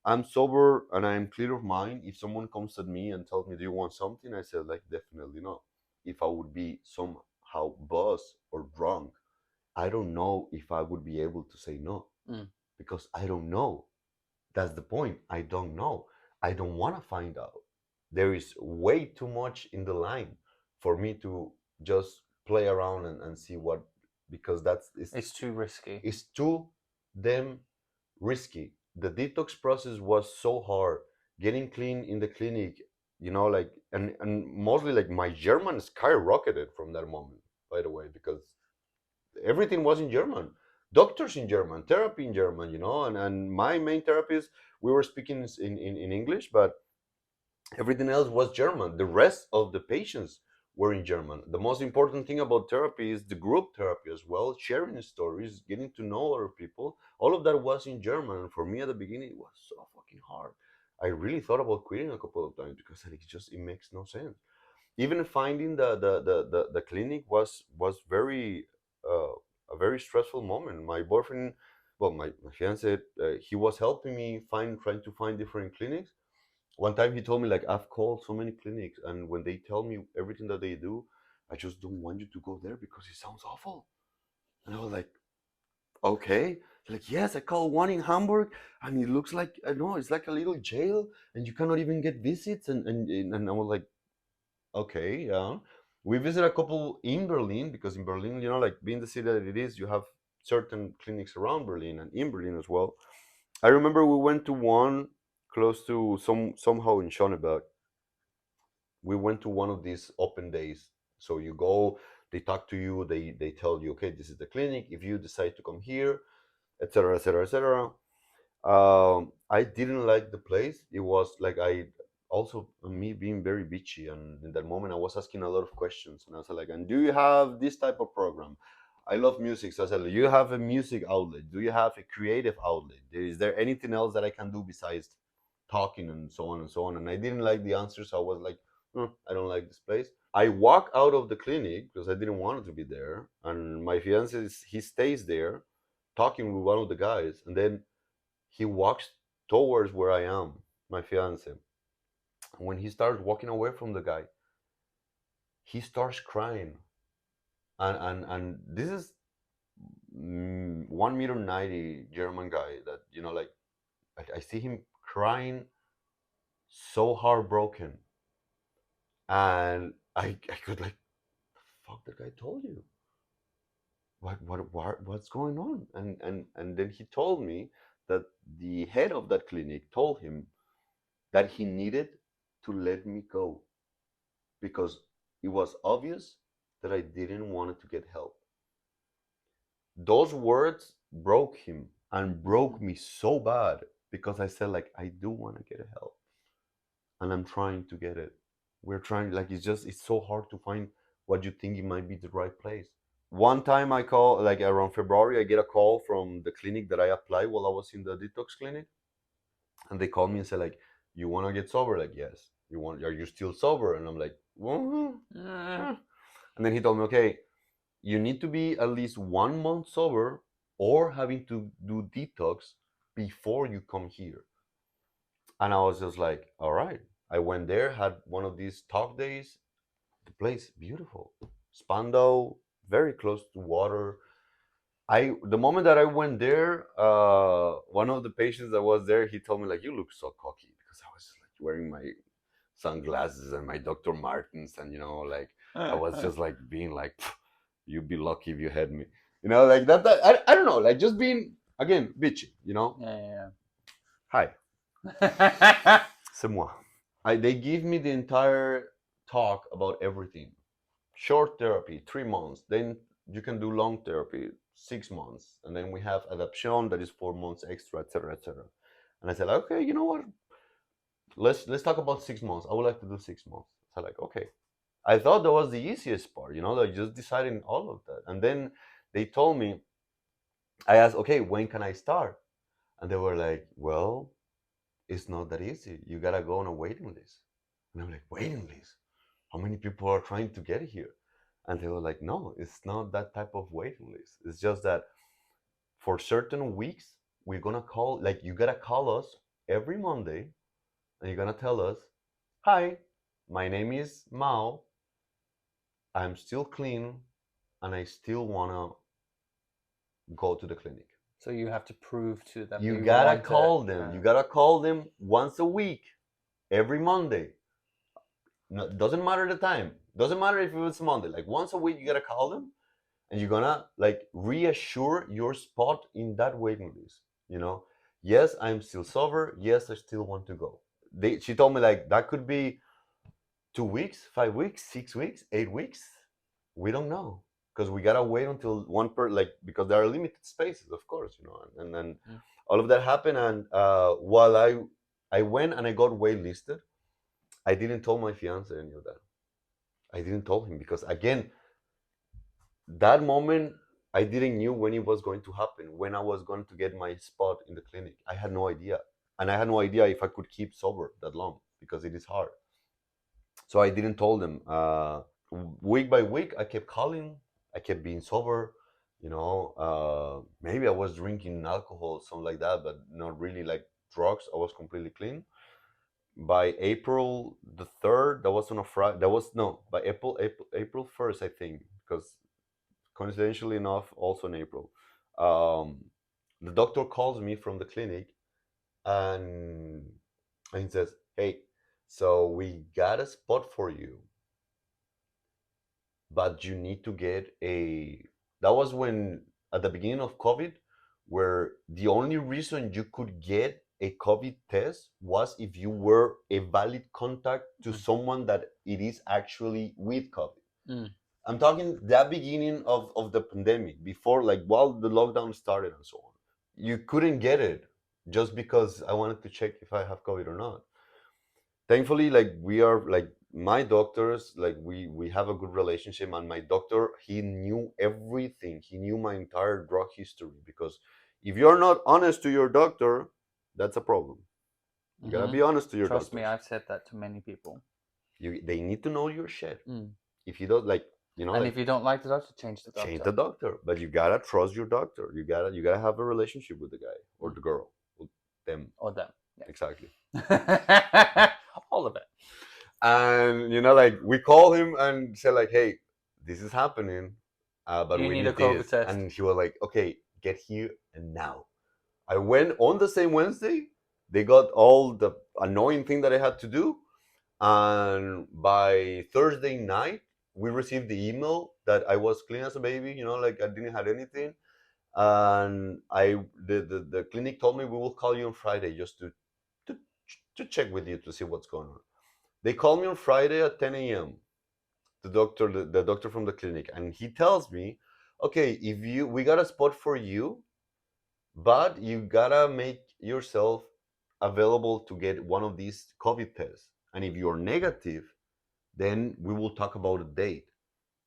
I'm sober and I'm clear of mind. If someone comes at me and tells me, "Do you want something?" I said, like, definitely not. If I would be somehow buzzed or drunk, I don't know if I would be able to say no because I don't know. That's the point. I don't know. I don't want to find out. There is way too much in the line for me to just play around and see what, because It's too risky. it's too damn risky. The detox process was so hard. Getting clean in the clinic, like and mostly like my German skyrocketed from that moment, by the way, because everything was in German. Doctors in German, therapy in German, and my main therapist, we were speaking in English, but everything else was German. The rest of the patients were in German. The most important thing about therapy is the group therapy as well, sharing stories, getting to know other people. All of that was in German. And for me at the beginning, it was so fucking hard. I really thought about quitting a couple of times because it makes no sense. Even finding the clinic was very a very stressful moment. My boyfriend, well, my fiance, he was helping me trying to find different clinics. One time he told me like, "I've called so many clinics, and when they tell me everything that they do, I just don't want you to go there because it sounds awful." And I was like, "Okay." Like, "Yes, I called one in Hamburg, and it looks like I know it's like a little jail, and you cannot even get visits." And I was like, "Okay, yeah." We visited a couple in Berlin because in Berlin, like being the city that it is, you have certain clinics around Berlin and in Berlin as well. I remember we went to one close to somehow in Schöneberg. We went to one of these open days. So you go, they talk to you, they tell you, "Okay, this is the clinic. If you decide to come here, etc., etc., etc." I didn't like the place. It was like I also me being very bitchy, and in that moment I was asking a lot of questions, and I was like, "And do you have this type of program?" I love music, so I said, "Do you have a music outlet? Do you have a creative outlet? Is there anything else that I can do besides talking and so on and so on?" And I didn't like the answers. So I was like, "I don't like this place." I walk out of the clinic because I didn't want to be there, and my fiance he stays there, talking with one of the guys, and then he walks towards where I am, my fiance. When he starts walking away from the guy, he starts crying, and this is 1 meter 90 German guy that like I see him crying so heartbroken, and I could like, "Fuck, that guy told you what's going on?" And then he told me that the head of that clinic told him that he needed to let me go because it was obvious that I didn't want to get help. Those words broke him and broke me so bad because I said like I do want to get help and I'm trying to get it. We're trying like it's so hard to find what you think it might be the right place. One time I call like around February I get a call from the clinic that I applied while I was in the detox clinic and they call me and say like you want to get sober like yes are you still sober and I'm like and then he told me okay you need to be at least 1 month sober or having to do detox before you come here. And I was just like, all right. I went there, had one of these talk days. The place, beautiful. Spandau, very close to water. The moment that I went there, one of the patients that was there, he told me like, you look so cocky because I was like wearing my sunglasses and my Dr. Martens and like I was just like being like you'd be lucky if you had me. Like that I don't know, like just being again bitchy, Yeah. Hi. C'est moi. They give me the entire talk about everything. Short therapy, 3 months. Then you can do long therapy, 6 months. And then we have adaptation that is 4 months extra, etc., etc. And I said, okay, you know what? Let's talk about 6 months. I would like to do 6 months. So like, okay. I thought that was the easiest part, like just deciding all of that. And then they told me, I asked, okay, when can I start? And they were like, well, it's not that easy. You gotta go on a waiting list. And I'm like, waiting list? How many people are trying to get here? And they were like, no, it's not that type of waiting list. It's just that for certain weeks, we're gonna call, like, you gotta call us every Monday and you're gonna tell us, hi, my name is Mao. I'm still clean and I still wanna go to the clinic. So you have to prove to them. You gotta call them. You gotta call them once a week, every Monday. No, doesn't matter the time. Doesn't matter if it's Monday. Like once a week, you gotta call them, and you're gonna like reassure your spot in that waiting list. Yes, I'm still sober. Yes, I still want to go. She told me like that could be 2 weeks, 5 weeks, 6 weeks, 8 weeks. We don't know because we gotta wait until one per like because there are limited spaces, of course, and then all of that happened. And while I went and I got waitlisted, I didn't tell my fiance any of that. I didn't tell him because again, that moment I didn't knew when it was going to happen, when I was going to get my spot in the clinic. I had no idea, and I had no idea if I could keep sober that long because it is hard. So I didn't tell them. Week by week, I kept calling. I kept being sober. Maybe I was drinking alcohol, something like that, but not really like drugs. I was completely clean. By April the 3rd, that was on a Friday. That was no, by April 1st, I think, because coincidentally enough, also in April, the doctor calls me from the clinic and he says, "Hey, so we got a spot for you, but you need to get a." That was when at the beginning of COVID, where the only reason you could get a COVID test was if you were a valid contact to someone that it is actually with COVID. I'm talking the beginning of the pandemic, before, like, while the lockdown started and so on. You couldn't get it just because I wanted to check if I have COVID or not. Thankfully, like, we are, like, my doctors, like, we have a good relationship, and my doctor, he knew everything. He knew my entire drug history, because if you're not honest to your doctor, that's a problem. You gotta be honest to your doctor. Trust me, I've said that to many people. They need to know your shit. If you don't, like, and like, if you don't like the doctor, change the doctor. Change the doctor, but you gotta trust your doctor. You gotta have a relationship with the guy or the girl, or them. Or them. Yeah. Exactly. All of it. And like, we call him and say like, "Hey, this is happening, but You we need a need COVID this." test. And he was like, "Okay, get here and now." I went on the same Wednesday. They got all the annoying thing that I had to do, and by Thursday night, we received the email that I was clean as a baby. Like, I didn't have anything. and the clinic told me we will call you on Friday just to to check with you to see what's going on. They called me on Friday at 10 a.m. The doctor from the clinic, and he tells me, okay, if you we got a spot for you, but you gotta make yourself available to get one of these COVID tests. And if you're negative, then we will talk about a date.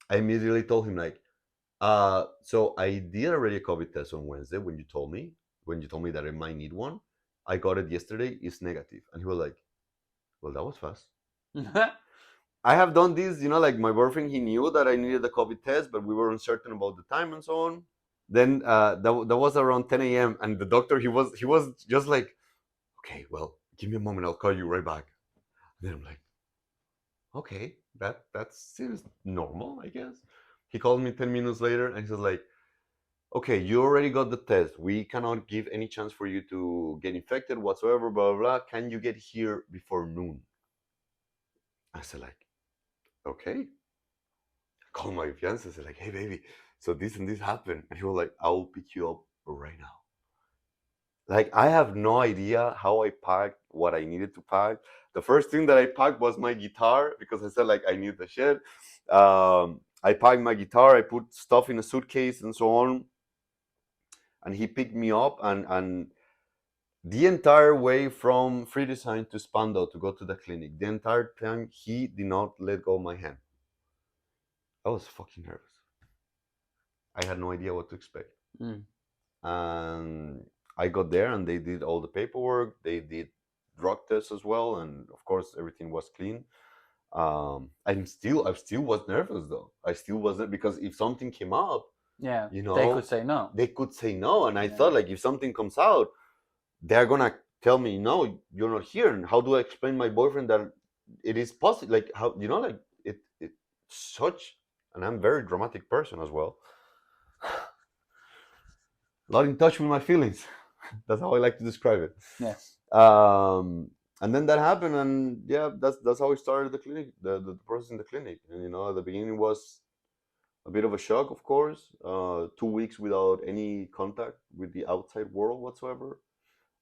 I immediately told him like, so I did already a COVID test on Wednesday when you told me that I might need one. I got it yesterday, it's negative. And he was like, well, that was fast. I have done this, like my boyfriend, he knew that I needed a COVID test, but we were uncertain about the time and so on. Then that was around 10 a.m. and the doctor he was just like, okay, well, give me a moment, I'll call you right back. And then I'm like, okay, that seems normal, I guess. He called me 10 minutes later and he was like, okay, you already got the test. We cannot give any chance for you to get infected whatsoever, blah, blah, blah. Can you get here before noon? I said like, okay. I called my fiance, I said like, hey baby, so this and this happened. And he was like, I'll pick you up right now. Like I have no idea how I packed what I needed to pack. The first thing that I packed was my guitar because I said like I need the shit. I packed my guitar, I put stuff in a suitcase and so on. And he picked me up and the entire way from Free Design to Spandau to go to the clinic, the entire time he did not let go of my hand. I was fucking nervous. I had no idea what to expect. And I got there and they did all the paperwork. They did drug tests as well, and of course everything was clean. I still was nervous though. I still wasn't because if something came up, Yeah, they could say no. They could say no, and I Yeah. thought like if something comes out, they're gonna tell me no, you're not here. And how do I explain my boyfriend that it is possible? Like how like it such, and I'm a very dramatic person as well. Not in touch with my feelings. That's how I like to describe it. Yes. And then that happened, and yeah, that's how I started the clinic, the process in the clinic. And at the beginning was a bit of a shock, of course. 2 weeks without any contact with the outside world whatsoever,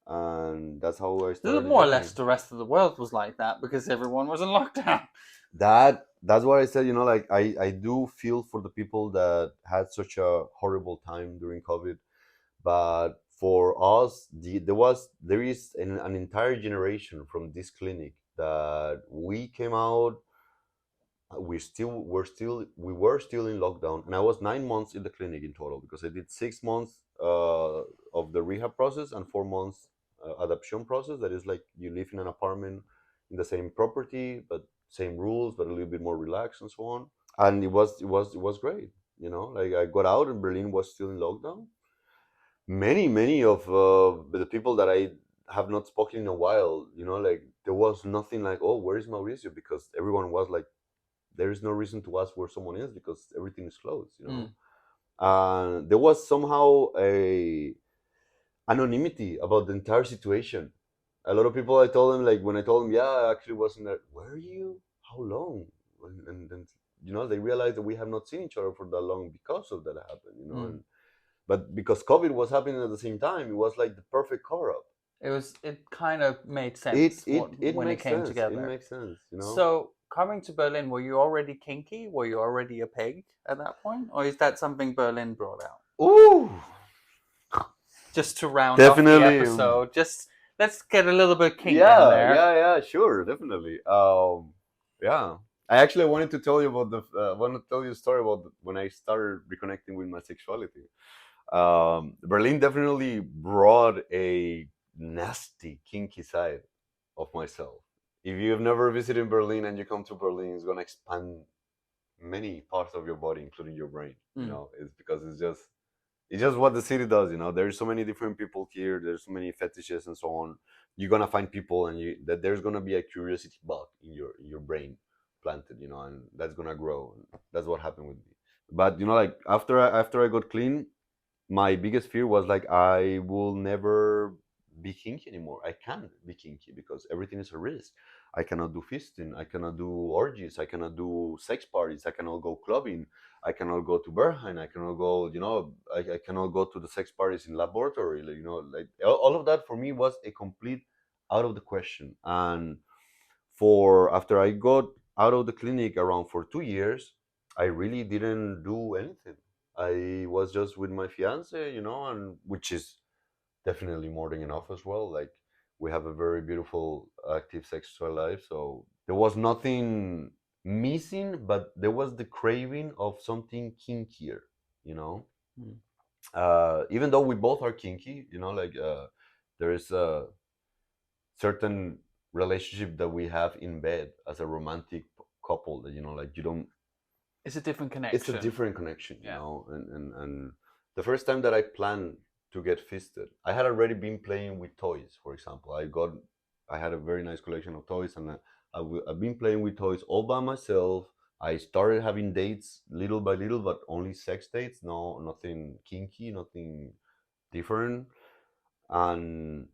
and that's how I started. More or less, the rest of the world was like that because everyone was in lockdown. That's what I said. Like I do feel for the people that had such a horrible time during COVID, but for us, there is an entire generation from this clinic that we came out. We were still in lockdown, and I was 9 months in the clinic in total because I did 6 months of the rehab process and 4 months adoption process. That is like you live in an apartment in the same property, but same rules, but a little bit more relaxed and so on. And it was great. Like I got out and Berlin was still in lockdown. Many of the people that I have not spoken in a while, like there was nothing like, oh, where is Mauricio? Because everyone was like, there is no reason to ask where someone is because everything is closed. There was somehow a anonymity about the entire situation. A lot of people, I told them, like when I told them, yeah, I actually wasn't there. Where are you? How long? And they realized that we have not seen each other for that long because of that happened. And but because COVID was happening at the same time, it was like the perfect cover up. It kind of made sense when it came together. It makes sense, So coming to Berlin, were you already kinky? Were you already a pig at that point, or is that something Berlin brought out? Ooh, just to round definitely off the episode, just let's get a little bit kinky in there. Yeah, sure, definitely. Yeah, I actually wanted to tell you about want to tell you a story about when I started reconnecting with my sexuality. Berlin definitely brought a nasty, kinky side of myself. If you've never visited Berlin and you come to Berlin, it's gonna expand many parts of your body, including your brain. It's because it's just what the city does. There's so many different people here. There's so many fetishes and so on. You're gonna find people, and that there's gonna be a curiosity bug in your brain planted. And that's gonna grow. And that's what happened with me. But like after I got clean, my biggest fear was like I will never be kinky anymore. I can't be kinky because everything is a risk. I cannot do fisting. I cannot do orgies. I cannot do sex parties. I cannot go clubbing. I cannot go to Berghain. I cannot go, I cannot go to the sex parties in laboratory. Like all of that for me was a complete out of the question. And for after I got out of the clinic around for 2 years, I really didn't do anything. I was just with my fiance, and which is definitely more than enough as well. Like we have a very beautiful, active sexual life, so there was nothing missing, but there was the craving of something kinkier, you know. Mm. Even though we both are kinky, like there is a certain relationship that we have in bed as a romantic couple that like you don't. It's a different connection. It's a different connection, Yeah. and the first time that I planned to get fisted, I had already been playing with toys. For example, I had a very nice collection of toys, and I've been playing with toys all by myself. I started having dates little by little, but only sex dates. No, nothing kinky, nothing different. And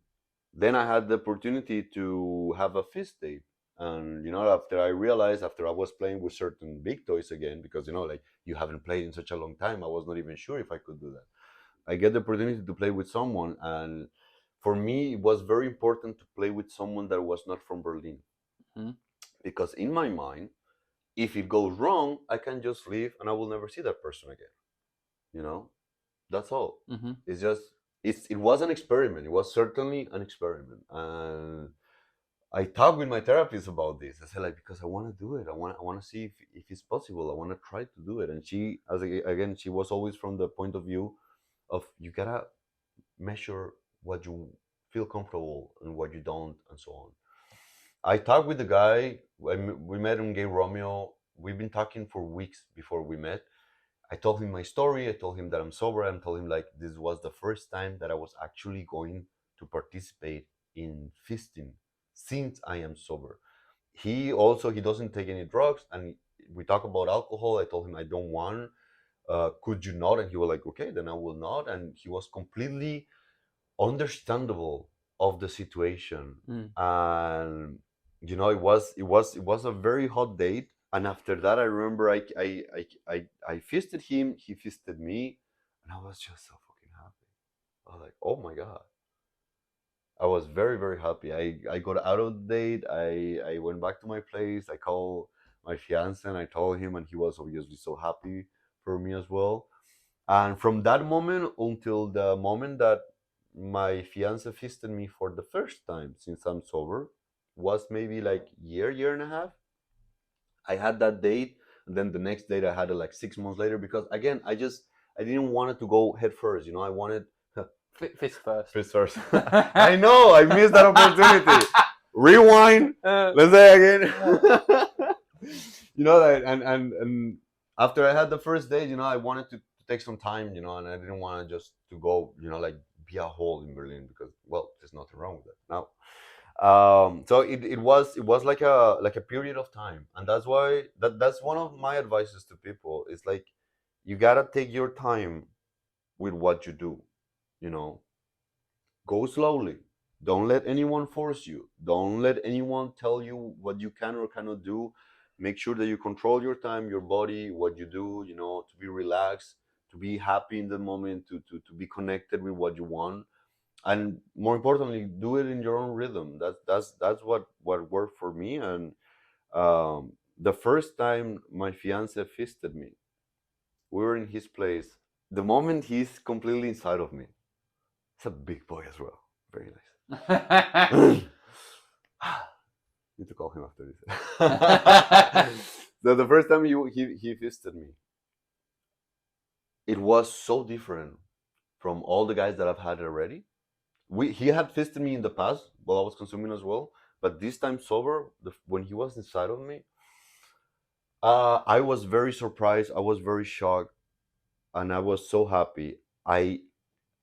then I had the opportunity to have a fist date. And after I realized, after I was playing with certain big toys again, because like you haven't played in such a long time, I was not even sure if I could do that. I get the opportunity to play with someone, and for me, it was very important to play with someone that was not from Berlin, Mm-hmm. because in my mind, if it goes wrong, I can just leave and I will never see that person again. That's all. Mm-hmm. It's just it was an experiment. It was certainly an experiment, and I talked with my therapist about this. I said, like, because I want to do it. I want to see if it's possible. I want to try to do it. And she, again, she was always from the point of view of you gotta measure what you feel comfortable and what you don't, and so on. I talked with the guy. We met in Gay Romeo. We've been talking for weeks before we met. I told him my story. I told him that I'm sober. I told him like this was the first time that I was actually going to participate in fisting since I am sober. He doesn't take any drugs, and we talk about alcohol. I told him I don't want. Could you not? And he was like, okay, then I will not. And he was completely understandable of the situation. Mm. And it was a very hot date. And after that, I remember I fisted him, he fisted me, and I was just so fucking happy. I was like, oh my god. I was very, very happy. I got out of the date. I went back to my place. I called my fiance and I told him, and he was obviously so happy for me as well. And from that moment until the moment that my fiance fisted me for the first time since I'm sober was maybe like year and a half. I had that date, and then the next date I had it like 6 months later, because again I didn't want it to go head first. I wanted Fist first. fist first. I know I missed that opportunity. Rewind. Let's say again. That, and after I had the first date, I wanted to take some time, and I didn't want to just to go, like be a hole in Berlin, because well, there's nothing wrong with that now. So it was like a period of time, and that's why that's one of my advices to people. It's like you gotta take your time with what you do. You know, go slowly. Don't let anyone force you. Don't let anyone tell you what you can or cannot do. Make sure that you control your time, your body, what you do, to be relaxed, to be happy in the moment, to be connected with what you want. And more importantly, do it in your own rhythm. That's what worked for me. And the first time my fiance fisted me, we were in his place. The moment he's completely inside of me, he's a big boy as well. Very nice. Need to call him after this. So the first time he fisted me, it was so different from all the guys that I've had already. He had fisted me in the past while I was consuming as well, but this time sober, when he was inside of me, I was very surprised. I was very shocked, and I was so happy. I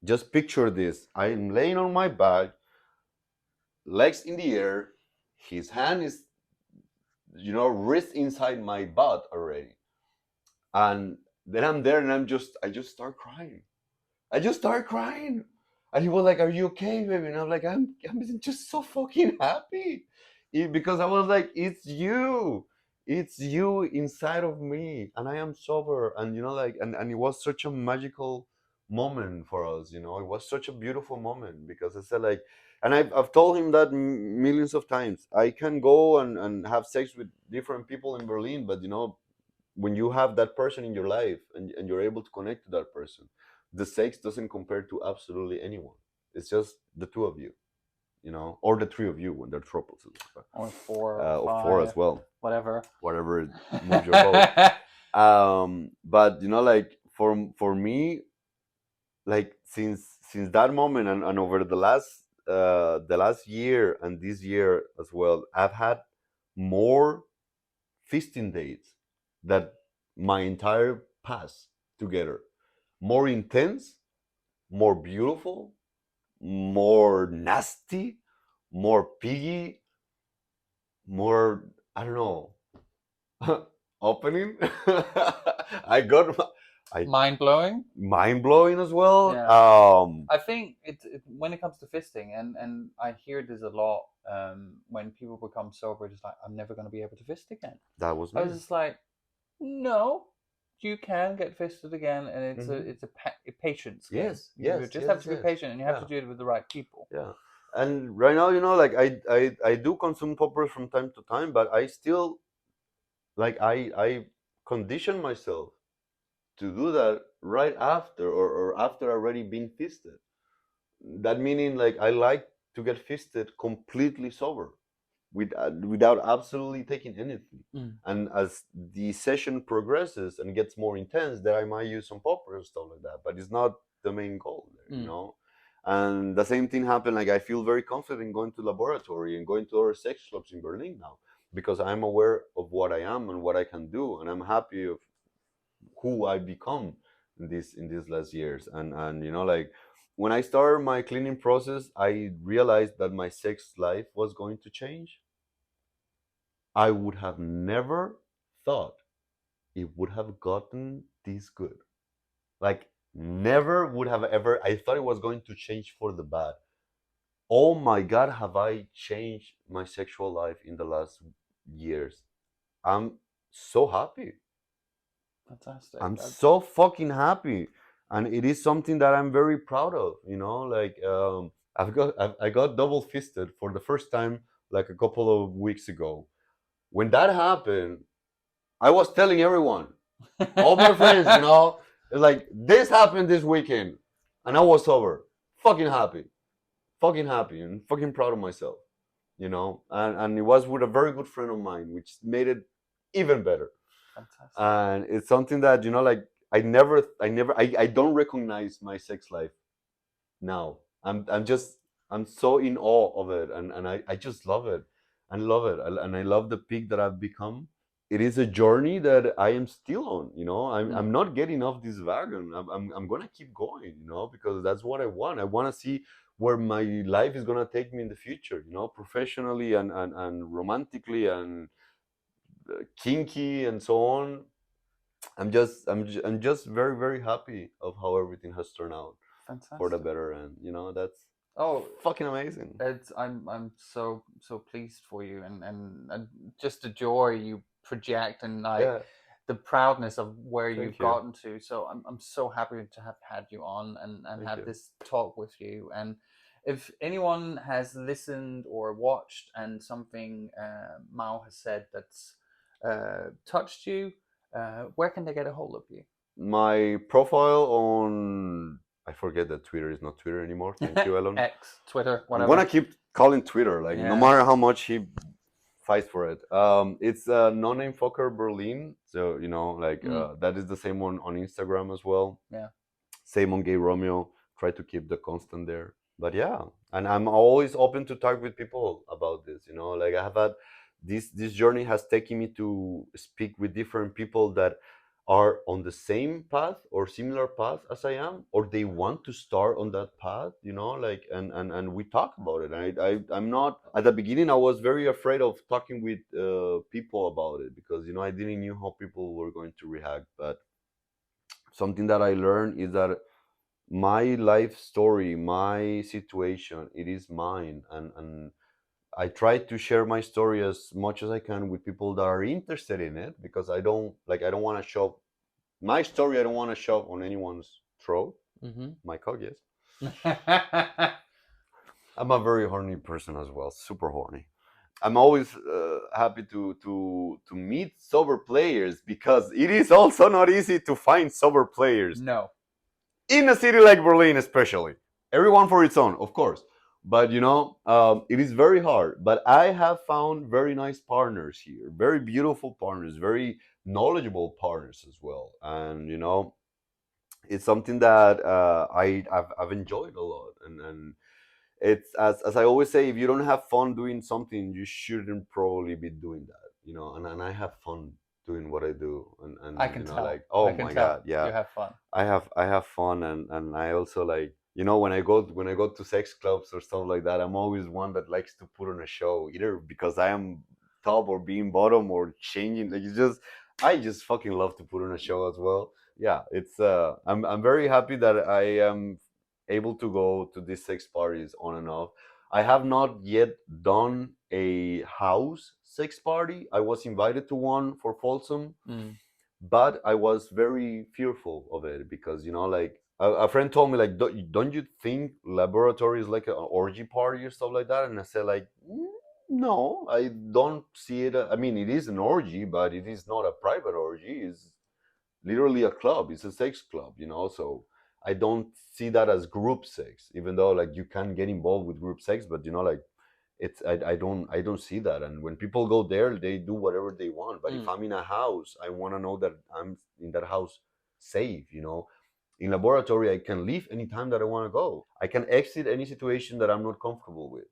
just picture this: I'm laying on my back, legs in the air. His hand is, wrist inside my butt already, and then I'm there, and I just start crying. I just start crying. And he was like, "Are you okay, baby?" And I'm like, I'm just so fucking happy, because I was like, it's you inside of me, and I am sober, and like, and it was such a magical moment for us. It was such a beautiful moment because I said like, and I've told him that millions of times. I can go and have sex with different people in Berlin, but when you have that person in your life and you're able to connect to that person, the sex doesn't compare to absolutely anyone. It's just the two of you, or the three of you when they're troples, Or 4 or or 5, four as well, whatever. whatever moves your boat. But like for me, like since that moment and over the last year and this year as well, I've had more feasting dates that my entire past together. More intense, more beautiful, more nasty, more piggy, more, I don't know, opening. I got I Mind blowing. mind blowing as well. Yeah. I think when it comes to fisting, and I hear this a lot, when people become sober, just like, I'm never going to be able to fist again. That was I me. was just like, no, you can get fisted again, and it's a patience game. Yes, You yes, just yes, have to be yes. patient, and you have to Yeah. do it with the right people. Yeah. And right now, like I do consume poppers from time to time, but I still like I condition myself to do that right after or after already being fisted. That meaning like I like to get fisted completely sober without absolutely taking anything. Mm. And as the session progresses and gets more intense, then I might use some poppers and stuff like that. But it's not the main goal there. And the same thing happened. Like I feel very confident going to laboratory and going to other sex clubs in Berlin now because I'm aware of what I am and what I can do, and I'm happy of who I become in these last years. And like when I started my cleaning process, I realized that my sex life was going to change. I would have never thought it would have gotten this good. Like never would have ever. I thought it was going to change for the bad. Oh my god, have I changed my sexual life in the last years? I'm so happy. Fantastic. I'm so fucking happy, and it is something that I'm very proud of. Like I got double fisted for the first time like a couple of weeks ago. When that happened, I was telling everyone, all my friends, like this happened this weekend, and I was sober, fucking happy, and fucking proud of myself. And it was with a very good friend of mine, which made it even better. Fantastic. And it's something that like I don't recognize my sex life now. I'm so in awe of it, and I just love it and love it, and I love the peak that I've become. It is a journey that I am still on. I'm not getting off this wagon. I'm gonna keep going. Because that's what I want. I want to see where my life is gonna take me in the future. Professionally and romantically and kinky and so on. I'm just very very happy of how everything has turned out for the Fantastic. better, and that's Oh, fucking amazing. I'm so pleased for you, and just the joy you project, and like Yeah, the proudness of where you've thank you. gotten to. So I'm so happy to have had you on and Thank have you. this talk with you. And if anyone has listened or watched and something Mao has said that's touched you, where can they get a hold of you? My profile on, I forget that Twitter is not Twitter anymore. Thank you, Elon. X, Twitter, I'm whatever. gonna keep calling Twitter, like no Yeah. matter how much he fights for it. It's nonamefckrbln. So like that is the same one on Instagram as well. Yeah. Same on Gay Romeo. Try to keep the constant there. But yeah, and I'm always open to talk with people about this. Like I have had this journey has taken me to speak with different people that are on the same path or similar path as I am, or they want to start on that path. Like and we talk about it. I'm not at the beginning. I was very afraid of talking with people about it because I didn't know how people were going to react. But something that I learned is that my life story, my situation, it is mine, and I try to share my story as much as I can with people that are interested in it, because I don't want to shove my story. I don't want to shove on anyone's throat. My cock, yes. I'm a very horny person as well, super horny. I'm always happy to meet sober players, because it is also not easy to find sober players. No. In a city like Berlin, especially. Everyone for its own, of course. But it is very hard. But I have found very nice partners here, very beautiful partners, very knowledgeable partners as well. And it's something that I've enjoyed a lot. And it's as I always say, if you don't have fun doing something, you shouldn't probably be doing that. And I have fun doing what I do. And I can tell. like, oh I can my tell. God, yeah. You have fun. I have fun, and I also like, when I go to sex clubs or stuff like that, I'm always one that likes to put on a show, either because I am top or being bottom or changing. Like, I just fucking love to put on a show as well. Yeah, it's I'm very happy that I am able to go to these sex parties on and off. I have not yet done a house sex party. I was invited to one for Folsom, but I was very fearful of it, because like a friend told me, like, don't you think laboratory is like an orgy party or stuff like that? And I said, like, no, I don't see it. I mean, it is an orgy, but it is not a private orgy. It's literally a club. It's a sex club, so I don't see that as group sex, even though, like, you can get involved with group sex, but like, I don't see that. And when people go there, they do whatever they want. But if I'm in a house, I want to know that I'm in that house safe. In laboratory, I can leave anytime that I want to go. I can exit any situation that I'm not comfortable with.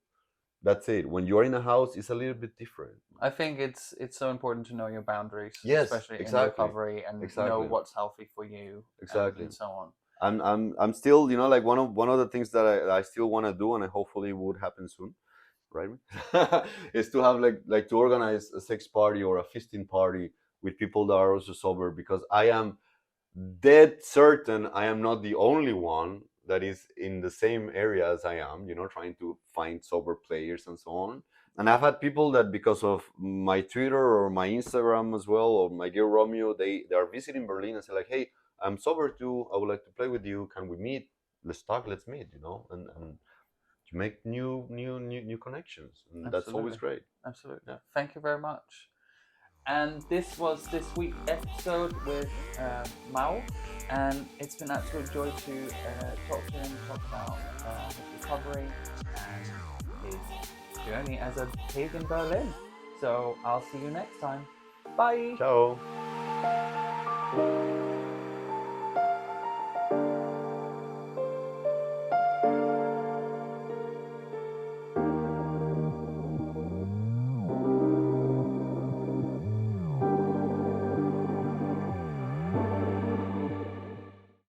That's it. When you're in a house, it's a little bit different. I think it's so important to know your boundaries, Yes, especially exactly. in recovery, and know Exactly. what's healthy for you, Exactly. and so on. I'm still, like, one of the things that I still want to do, and I hopefully would happen soon, right? Is to have like to organize a sex party or a feasting party with people that are also sober, because I am dead certain I am not the only one that is in the same area as I am, trying to find sober players and so on. And I've had people that, because of my Twitter or my Instagram as well, or my girl Romeo, they are visiting Berlin and say, like, hey, I'm sober too, I would like to play with you, can we meet? Let's talk, let's meet, and to make new connections, and that's always great. Absolutely. Yeah. Thank you very much. And this was this week's episode with Mao, and it's been an absolute joy to talk to him, talk about his recovery and his journey as a pig in Berlin. So I'll see you next time. Bye. Ciao.